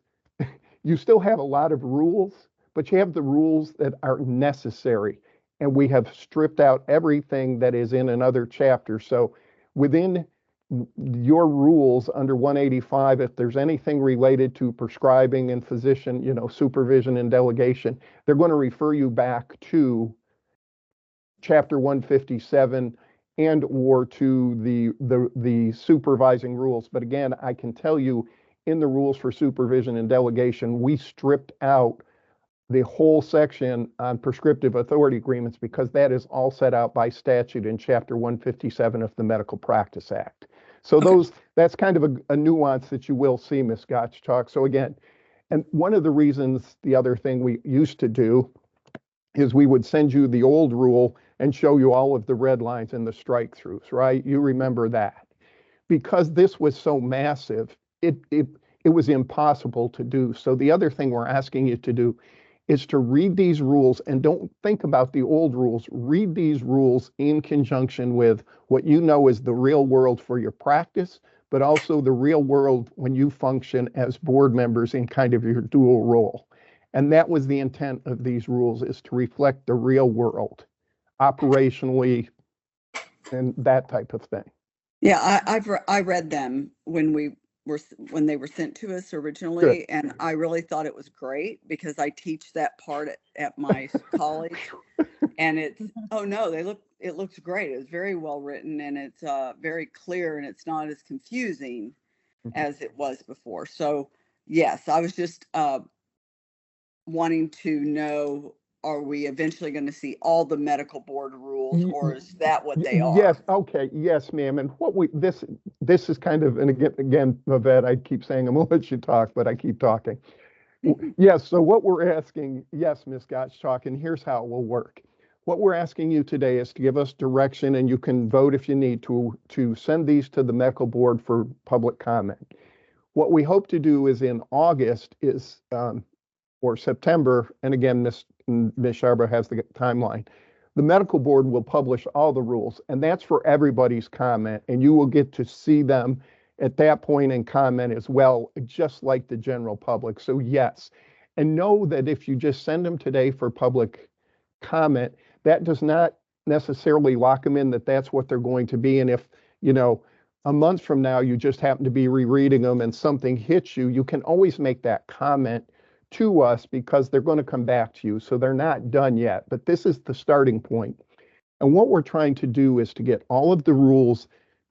you still have a lot of rules, but you have the rules that are necessary. And we have stripped out everything that is in another chapter. So within your rules under 185, if there's anything related to prescribing and physician, supervision and delegation, they're going to refer you back to chapter 157 and or to the supervising rules. But again, I can tell you in the rules for supervision and delegation, we stripped out the whole section on prescriptive authority agreements because that is all set out by statute in chapter 157 of the Medical Practice Act. So that's kind of a nuance that you will see, Ms. Gottschalk. So again, and one of the reasons, the other thing we used to do is we would send you the old rule and show you all of the red lines and the strike throughs, right? You remember that. Because this was so massive, it was impossible to do. So the other thing we're asking you to do is to read these rules and don't think about the old rules. Read these rules in conjunction with what you know is the real world for your practice, but also the real world when you function as board members in kind of your dual role. And that was the intent of these rules, is to reflect the real world operationally and that type of thing. Yeah, I read them when they were sent to us originally, Good. and I really thought it was great because I teach that part at my college, and it looks great. It was very well written, and it's very clear, and it's not as confusing as it was before. So yes, I was just wanting to know, are we eventually going to see all the medical board rules, or is that what they are? Yes, okay, yes, ma'am. And this is kind of, and again, Yvette, I keep saying I'm gonna let you talk, but I keep talking. Yes, so what we're asking, yes, Ms. Gottschalk, and here's how it will work. What we're asking you today is to give us direction, and you can vote if you need to send these to the medical board for public comment. What we hope to do is in August or September, and again, Ms. Sharba has the timeline, the medical board will publish all the rules, and that's for everybody's comment, and you will get to see them at that point and comment as well, just like the general public. So yes, and know that if you just send them today for public comment, that does not necessarily lock them in that that's what they're going to be. And if, a month from now, you just happen to be rereading them and something hits you, you can always make that comment to us because they're going to come back to you. So they're not done yet, but this is the starting point. And what we're trying to do is to get all of the rules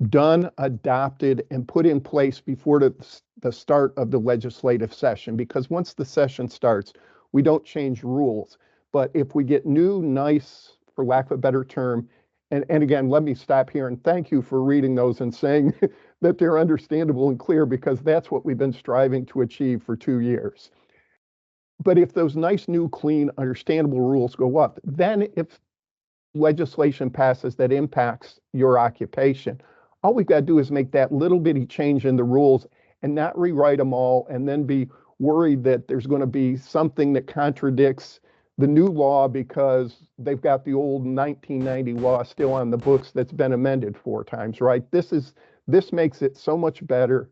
done, adopted, and put in place before the start of the legislative session. Because once the session starts, we don't change rules. But if we get new, nice, for lack of a better term, and again, let me stop here and thank you for reading those and saying that they're understandable and clear, because that's what we've been striving to achieve for 2 years. But if those nice, new, clean, understandable rules go up, then if legislation passes that impacts your occupation, all we've got to do is make that little bitty change in the rules and not rewrite them all and then be worried that there's going to be something that contradicts the new law because they've got the old 1990 law still on the books that's been amended 4 times, right? This makes it so much better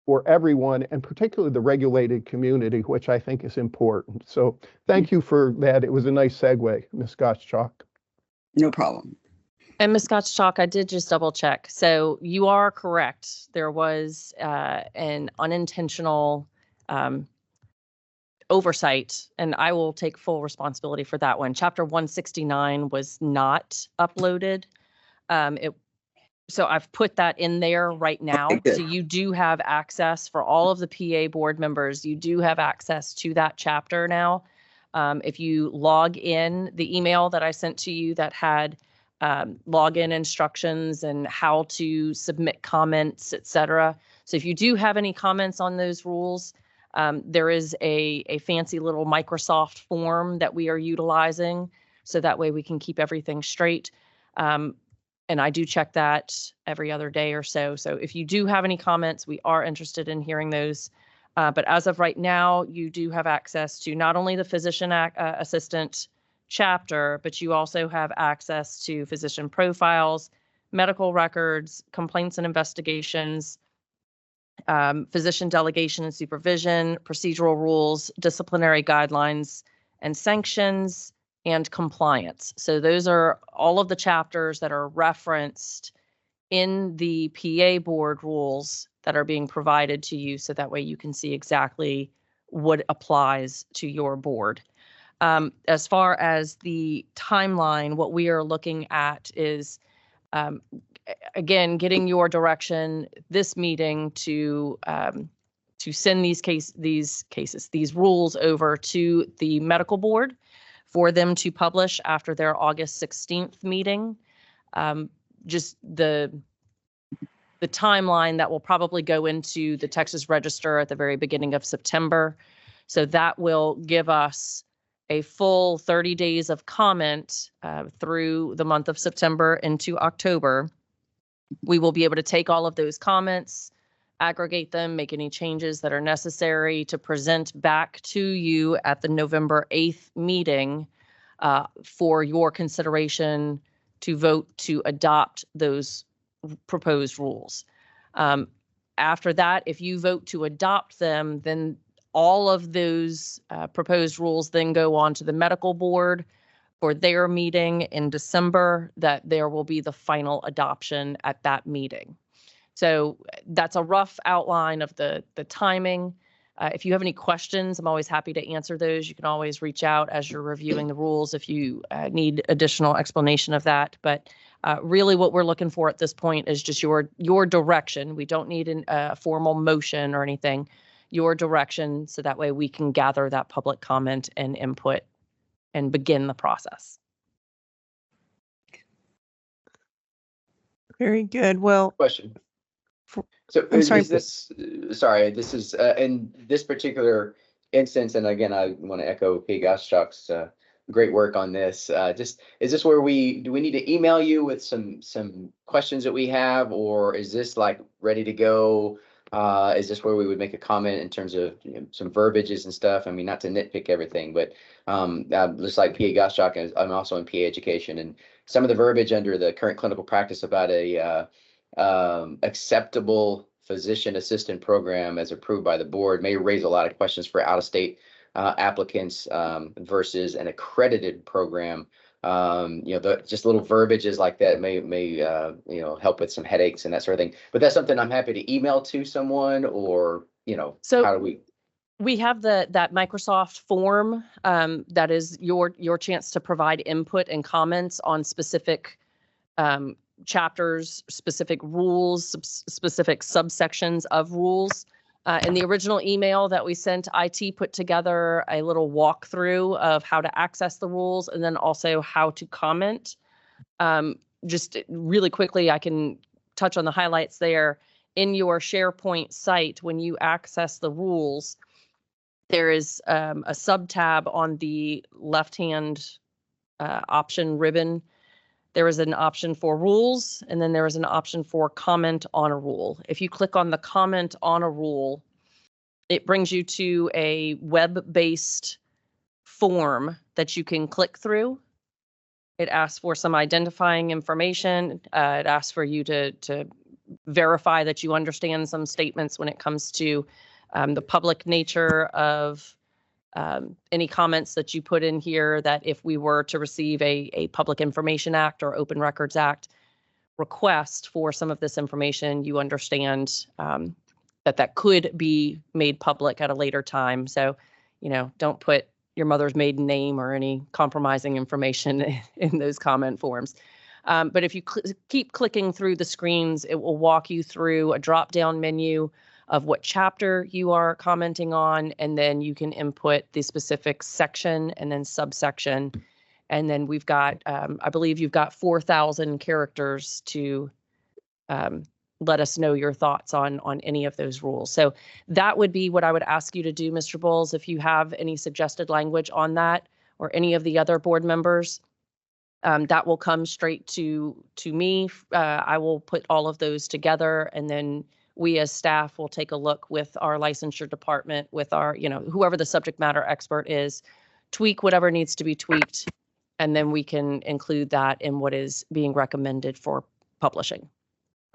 for everyone, and particularly the regulated community, which I think is important. So thank you for that. It was a nice segue, Ms. Gottschalk. No problem. And Ms. Gottschalk, I did just double check. So you are correct. There was an unintentional oversight, and I will take full responsibility for that one. Chapter 169 was not uploaded. So I've put that in there right now. So you do have access for all of the PA board members. You do have access to that chapter now. If you log in, the email that I sent to you that had login instructions and how to submit comments, etc. So if you do have any comments on those rules, there is a fancy little Microsoft form that we are utilizing. So that way we can keep everything straight. And I do check that every other day or so. So if you do have any comments, we are interested in hearing those. But as of right now, you do have access to not only the physician assistant chapter, but you also have access to physician profiles, medical records, complaints and investigations, physician delegation and supervision, procedural rules, disciplinary guidelines and sanctions, and compliance. So those are all of the chapters that are referenced in the PA board rules that are being provided to you, so that way you can see exactly what applies to your board. As far as the timeline, what we are looking at is, again, getting your direction this meeting to send these rules over to the medical board for them to publish after their August 16th meeting. Just the timeline that will probably go into the Texas Register at the very beginning of September. So that will give us a full 30 days of comment through the month of September into October. We will be able to take all of those comments, aggregate them, make any changes that are necessary to present back to you at the November 8th meeting for your consideration to vote to adopt those proposed rules. After that, if you vote to adopt them, then all of those proposed rules then go on to the medical board for their meeting in December, that there will be the final adoption at that meeting. So that's a rough outline of the timing. If you have any questions, I'm always happy to answer those. You can always reach out as you're reviewing the rules if you need additional explanation of that. But really what we're looking for at this point is just your direction. We don't need a formal motion or anything, your direction, so that way we can gather that public comment and input and begin the process. Very good. Well, Question. So I'm sorry. is this, sorry, this is in this particular instance, and again, I want to echo P. Goschak's great work on this. Just, is this where do we need to email you with some questions that we have, or is this like ready to go? Is this where we would make a comment in terms of some verbiages and stuff? I mean, not to nitpick everything, but just like P.A. Goschak, I'm also in PA education, and some of the verbiage under the current clinical practice about a acceptable physician assistant program as approved by the board may raise a lot of questions for out-of-state applicants versus an accredited program. Just little verbiages like that may help with some headaches and that sort of thing. But that's something I'm happy to email to someone, or So how do we have that Microsoft form that is your chance to provide input and comments on specific chapters, specific rules, specific subsections of rules. In the original email that we sent, IT put together a little walkthrough of how to access the rules and then also how to comment. Just really quickly, I can touch on the highlights there. In your SharePoint site, when you access the rules, there is a sub-tab on the left-hand option ribbon. There is an option for rules, and then there is an option for comment on a rule. If you click on the comment on a rule, it brings you to a web-based form that you can click through. It asks for some identifying information. It asks for you to verify that you understand some statements when it comes to the public nature of any comments that you put in here, that if we were to receive a Public Information Act or Open Records Act request for some of this information, you understand that could be made public at a later time. So, don't put your mother's maiden name or any compromising information in those comment forms. But if you keep clicking through the screens, it will walk you through a drop-down menu of what chapter you are commenting on, and then you can input the specific section and then subsection. And then we've got, I believe you've got 4,000 characters to let us know your thoughts on any of those rules. So that would be what I would ask you to do, Mr. Bowles. If you have any suggested language on that, or any of the other board members, that will come straight to me. I will put all of those together, and then we as staff will take a look with our licensure department, with our, whoever the subject matter expert is, tweak whatever needs to be tweaked, and then we can include that in what is being recommended for publishing.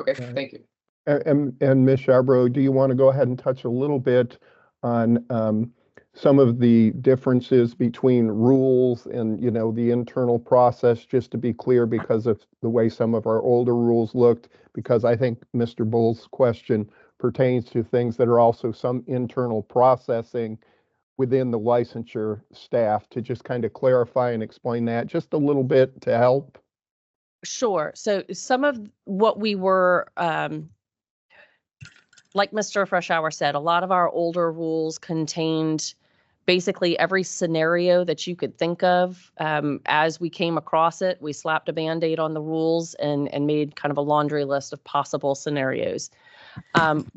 Okay, thank you. And Ms. Charbrow, do you want to go ahead and touch a little bit on some of the differences between rules and, the internal process, just to be clear, because of the way some of our older rules looked, because I think Mr. Bull's question pertains to things that are also some internal processing within the licensure staff, to just kind of clarify and explain that just a little bit to help. Sure. So some of what we were, like Mr. Freshour said, a lot of our older rules contained basically every scenario that you could think of. As we came across it, we slapped a Band-Aid on the rules and made kind of a laundry list of possible scenarios.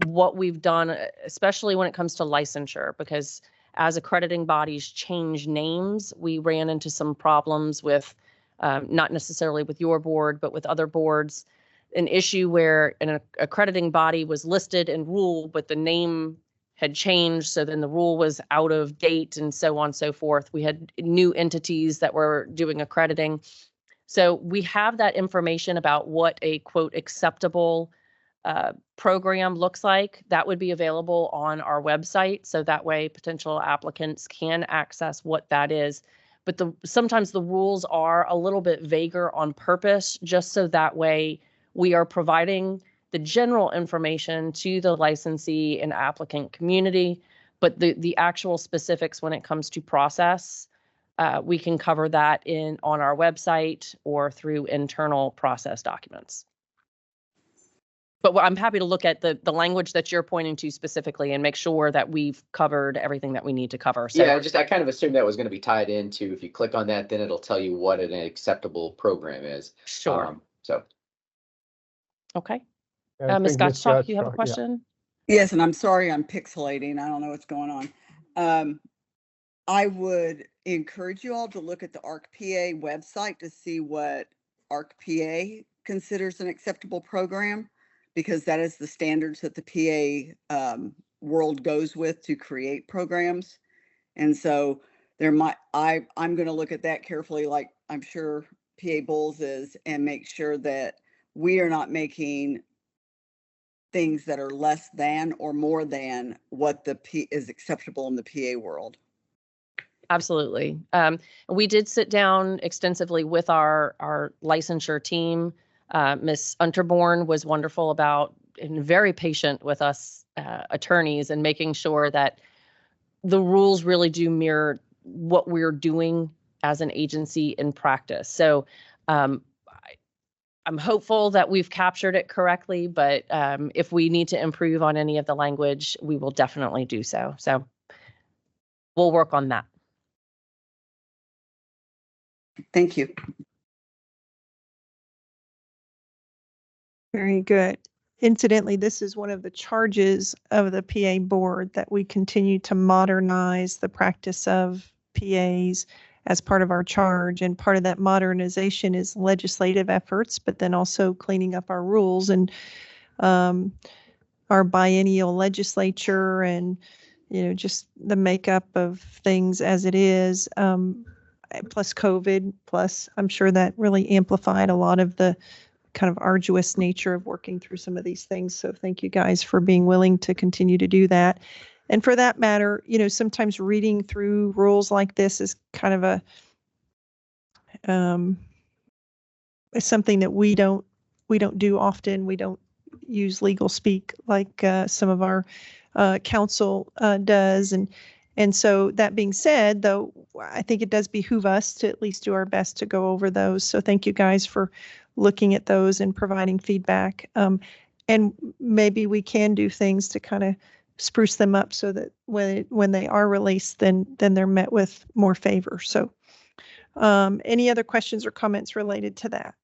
What we've done, especially when it comes to licensure, because as accrediting bodies change names, we ran into some problems with, not necessarily with your board, but with other boards, an issue where an accrediting body was listed in rule, but the name had changed. So then the rule was out of date and so on and so forth. We had new entities that were doing accrediting. So we have that information about what a quote acceptable program looks like. That would be available on our website. So that way potential applicants can access what that is. But sometimes the rules are a little bit vaguer on purpose, just so that way we are providing the general information to the licensee and applicant community, but the actual specifics when it comes to process, we can cover that on our website or through internal process documents. But I'm happy to look at the language that you're pointing to specifically and make sure that we've covered everything that we need to cover. So Yeah, I kind of assumed that was going to be tied into, if you click on that, then it'll tell you what an acceptable program is. Sure. Okay. I Ms. think Ms. Gottschalk, you have a Gottschalk, yeah. question? Yes, and I'm sorry I'm pixelating. I don't know what's going on. I would encourage you all to look at the ARC-PA website to see what ARC-PA considers an acceptable program, because that is the standards that the PA world goes with to create programs. And so I'm going to look at that carefully, like I'm sure PA Bulls is, and make sure that we are not making things that are less than or more than what is acceptable in the PA world. Absolutely. We did sit down extensively with our licensure team. Ms. Unterborn was wonderful about and very patient with us attorneys and making sure that the rules really do mirror what we're doing as an agency in practice. So I'm hopeful that we've captured it correctly, but if we need to improve on any of the language, we will definitely do so. So we'll work on that. Thank you. Very good. Incidentally, this is one of the charges of the PA board, that we continue to modernize the practice of PAs as part of our charge. And part of that modernization is legislative efforts, but then also cleaning up our rules and our biennial legislature and, just the makeup of things as it is, plus COVID, plus I'm sure that really amplified a lot of the kind of arduous nature of working through some of these things. So thank you guys for being willing to continue to do that. And for that matter, sometimes reading through rules like this is kind of it's something that we don't do often. We don't use legal speak like some of our counsel does. And so that being said, though, I think it does behoove us to at least do our best to go over those. So thank you guys for looking at those and providing feedback. And maybe we can do things to kind of spruce them up so that when they are released, then they're met with more favor. So any other questions or comments related to that?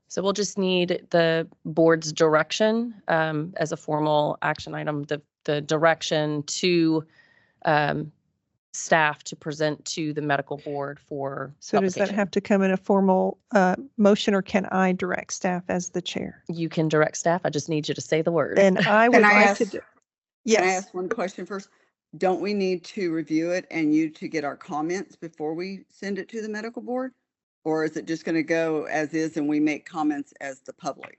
So we'll just need the board's direction as a formal action item, the direction to staff to present to the medical board for So does that have to come in a formal motion, or can I direct staff as the chair? You can direct staff. I just need you to say the word. Then I would like to. Yes. Can I ask one question first? Don't we need to review it and you to get our comments before we send it to the medical board? Or is it just going to go as is and we make comments as the public?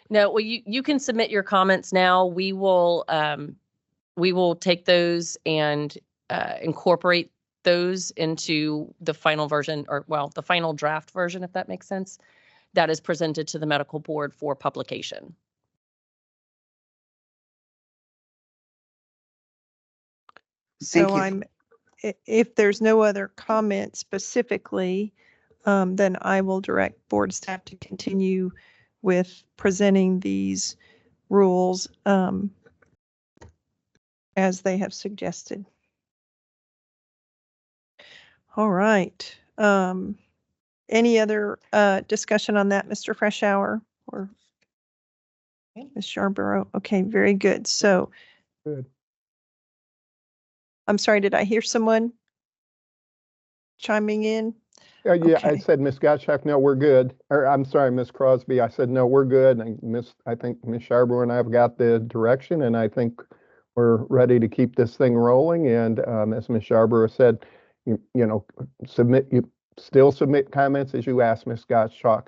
No, well, you can submit your comments now. We will take those and incorporate those into the final version, or the final draft version, if that makes sense, that is presented to the medical board for publication. So if there's no other comment specifically, then I will direct board staff to continue with presenting these rules as they have suggested. All right. Any other discussion on that, Mr. Freshour or Ms. Scarborough? Okay, very good. So Good. I'm sorry, did I hear someone chiming in? Yeah, I Okay. said, Ms. Gottschalk, no, we're good. Or I'm sorry, Ms. Crosby, I said, no, we're good. And I think Ms. Sharber and I have got the direction, and I think we're ready to keep this thing rolling. And as Ms. Sharber said, you know, still submit comments as you asked, Ms. Gottschalk.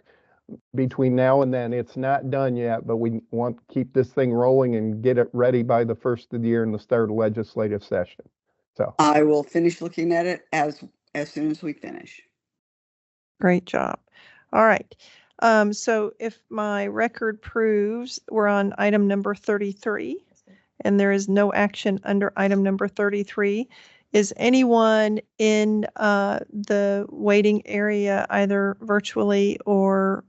Between now and then, it's not done yet, but we want to keep this thing rolling and get it ready by the first of the year and the start of legislative session. So I will finish looking at it as soon as we finish. Great job. All right. So if my record proves, we're on item number 33, and there is no action under item number 33. Is anyone in the waiting area, either virtually or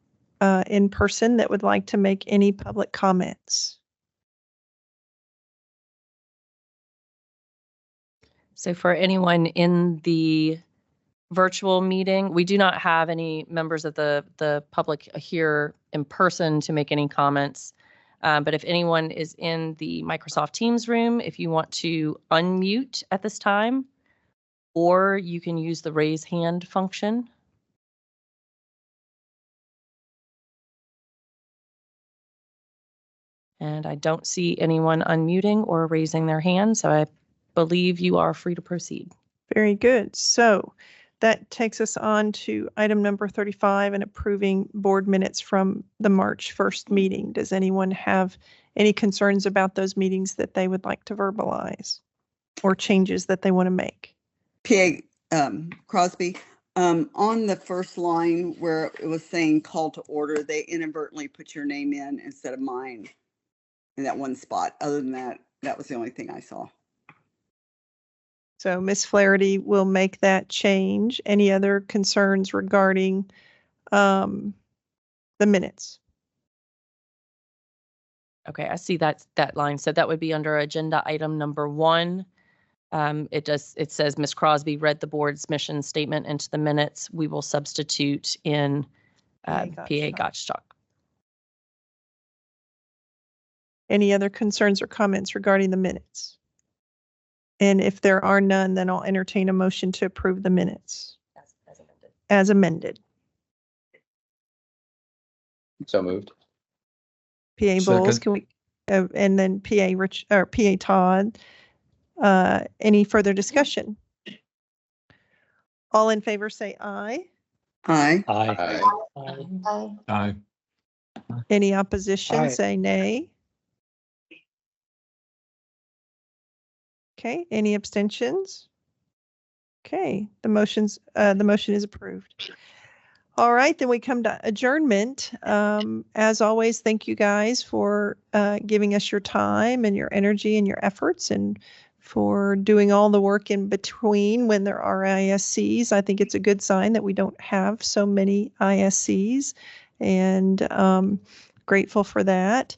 in person, that would like to make any public comments? So for anyone in the virtual meeting, we do not have any members of the public here in person to make any comments. But if anyone is in the Microsoft Teams room, if you want to unmute at this time, or you can use the raise hand function. And I don't see anyone unmuting or raising their hand, so I believe you are free to proceed. Very good. So that takes us on to item number 35 and approving board minutes from the March 1st meeting. Does anyone have any concerns about those meetings that they would like to verbalize or changes that they want to make? PA Crosby, on the first line where it was saying call to order, they inadvertently put your name in instead of mine in that one spot. Other than that, that was the only thing I saw. So Ms. Flaherty will make that change. Any other concerns regarding the minutes? Okay, I see that line. So that would be under agenda item number 1. It says Ms. Crosby read the board's mission statement into the minutes. We will substitute in PA Gottschalk. Any other concerns or comments regarding the minutes? And if there are none, then I'll entertain a motion to approve the minutes as amended. So moved. PA Bowles, can we, and then PA Rich or PA Todd. Any further discussion? All in favor say aye. Aye. Aye. Aye. Aye. Any opposition Aye. say nay. Okay, any abstentions? Okay, the motion is approved. All right, then we come to adjournment. As always, thank you guys for giving us your time and your energy and your efforts, and for doing all the work in between when there are ISCs. I think it's a good sign that we don't have so many ISCs, and grateful for that.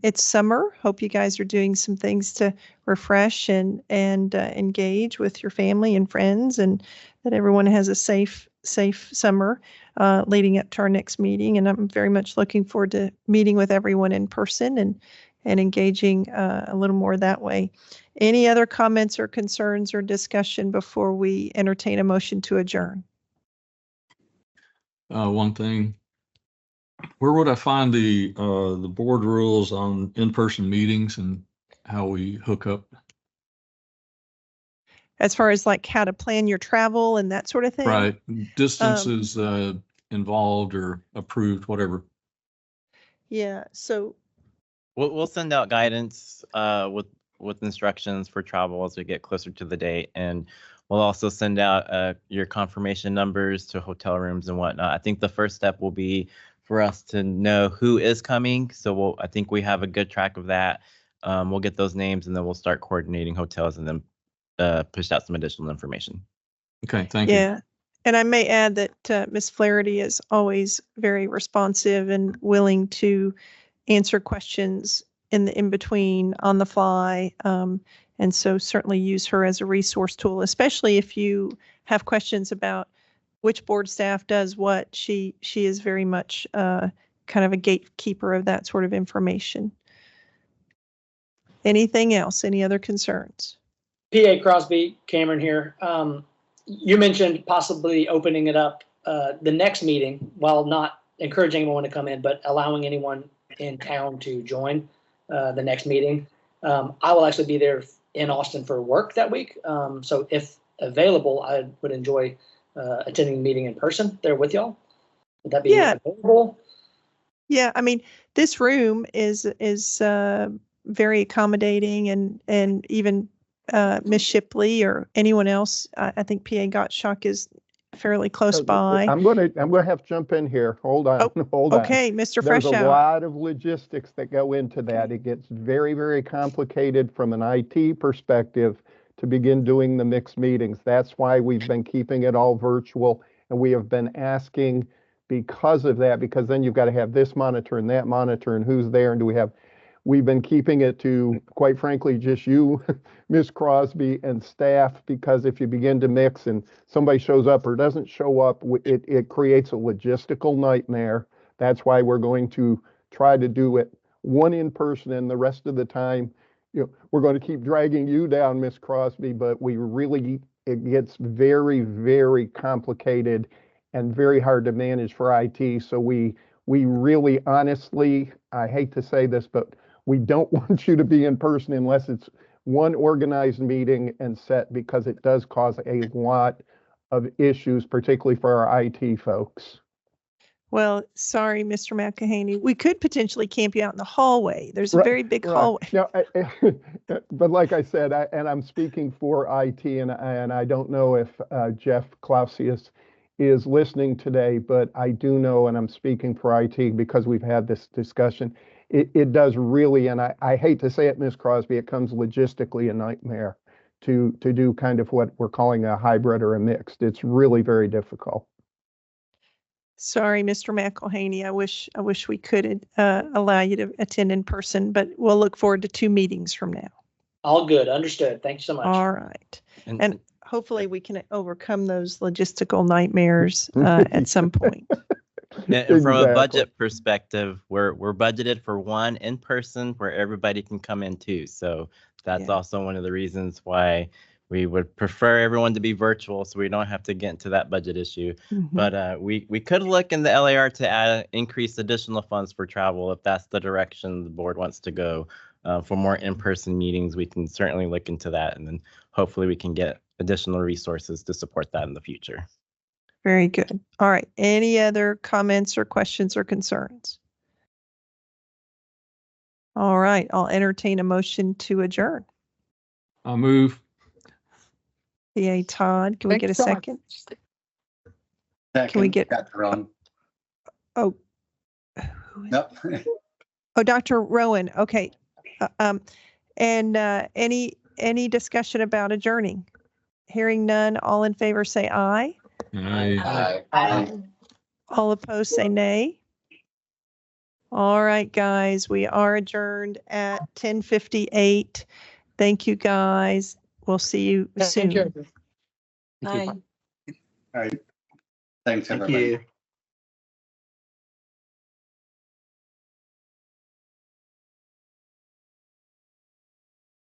It's summer. Hope you guys are doing some things to refresh and engage with your family and friends, and that everyone has a safe summer leading up to our next meeting. And I'm very much looking forward to meeting with everyone in person and engaging a little more that way. Any other comments or concerns or discussion before we entertain a motion to adjourn? One thing. Where would I find the board rules on in-person meetings and how we hook up? As far as like how to plan your travel and that sort of thing? Right. Distances involved or approved, whatever. Yeah. So We'll send out guidance with instructions for travel as we get closer to the date, and we'll also send out your confirmation numbers to hotel rooms and whatnot. I think the first step will be for us to know who is coming. So I think we have a good track of that. We'll get those names, and then we'll start coordinating hotels and then push out some additional information. Okay, thank you. Yeah. And I may add that Ms. Flaherty is always very responsive and willing to answer questions in the in-between on the fly. And so certainly use her as a resource tool, especially if you have questions about which board staff does what. She is very much kind of a gatekeeper of that sort of information. Anything else? Any other concerns? PA Crosby, Cameron here. You mentioned possibly opening it up the next meeting, while not encouraging anyone to come in, but allowing anyone in town to join the next meeting. I will actually be there in Austin for work that week. So if available, I would enjoy attending the meeting in person there with y'all. Would that be available? Yeah, I mean, this room is very accommodating, and even Miss Shipley or anyone else. I think PA Gottschalk is fairly close by. I'm gonna have to jump in here. Hold on, hold on. Okay, Mr. There's a Freshour. lot of logistics that go into that. It gets very, very complicated from an IT perspective to begin doing the mixed meetings. That's why we've been keeping it all virtual, and we have been asking because of that, because then you've got to have this monitor and that monitor and who's there and do we have. We've been keeping it to, quite frankly, just you, Ms. Crosby, and staff, because if you begin to mix and somebody shows up or doesn't show up, it creates a logistical nightmare. That's why we're going to try to do it one in person, and the rest of the time, we're going to keep dragging you down, Ms. Crosby, but it gets very, very complicated and very hard to manage for IT. So we really, honestly, I hate to say this, but we don't want you to be in person unless it's one organized meeting and set, because it does cause a lot of issues, particularly for our IT folks. Well, sorry, Mr. McEhaney. We could potentially camp you out in the hallway. There's a very big hallway. No, but like I said, and I'm speaking for IT, and I don't know if Jeff Clausius is listening today, but I do know, and I'm speaking for IT because we've had this discussion, it does really, and I hate to say it, Ms. Crosby, it comes logistically a nightmare to do kind of what we're calling a hybrid or a mixed. It's really very difficult. Sorry, Mr. McElhaney. I wish we could allow you to attend in person, but we'll look forward to 2 meetings from now. All good. Understood. Thank you so much. All right. And hopefully we can overcome those logistical nightmares at some point. And from a budget perspective, we're budgeted for one in person where everybody can come in too. So that's also one of the reasons why we would prefer everyone to be virtual, so we don't have to get into that budget issue. But we could look in the LAR to increase additional funds for travel if that's the direction the board wants to go. For more in-person meetings, we can certainly look into that, and then hopefully we can get additional resources to support that in the future. Very good. All right. Any other comments or questions or concerns? All right. I'll entertain a motion to adjourn. I'll move. PA Todd, can we get a second? Can we get Dr. Rowan? Oh, Nope. oh, Dr. Rowan. Okay. And any discussion about adjourning? Hearing none, all in favor say aye. Aye. All opposed say nay. All right, guys, we are adjourned at 10:58. Thank you, guys. We'll see you soon. Bye. All right. Thanks, Thank everybody. you.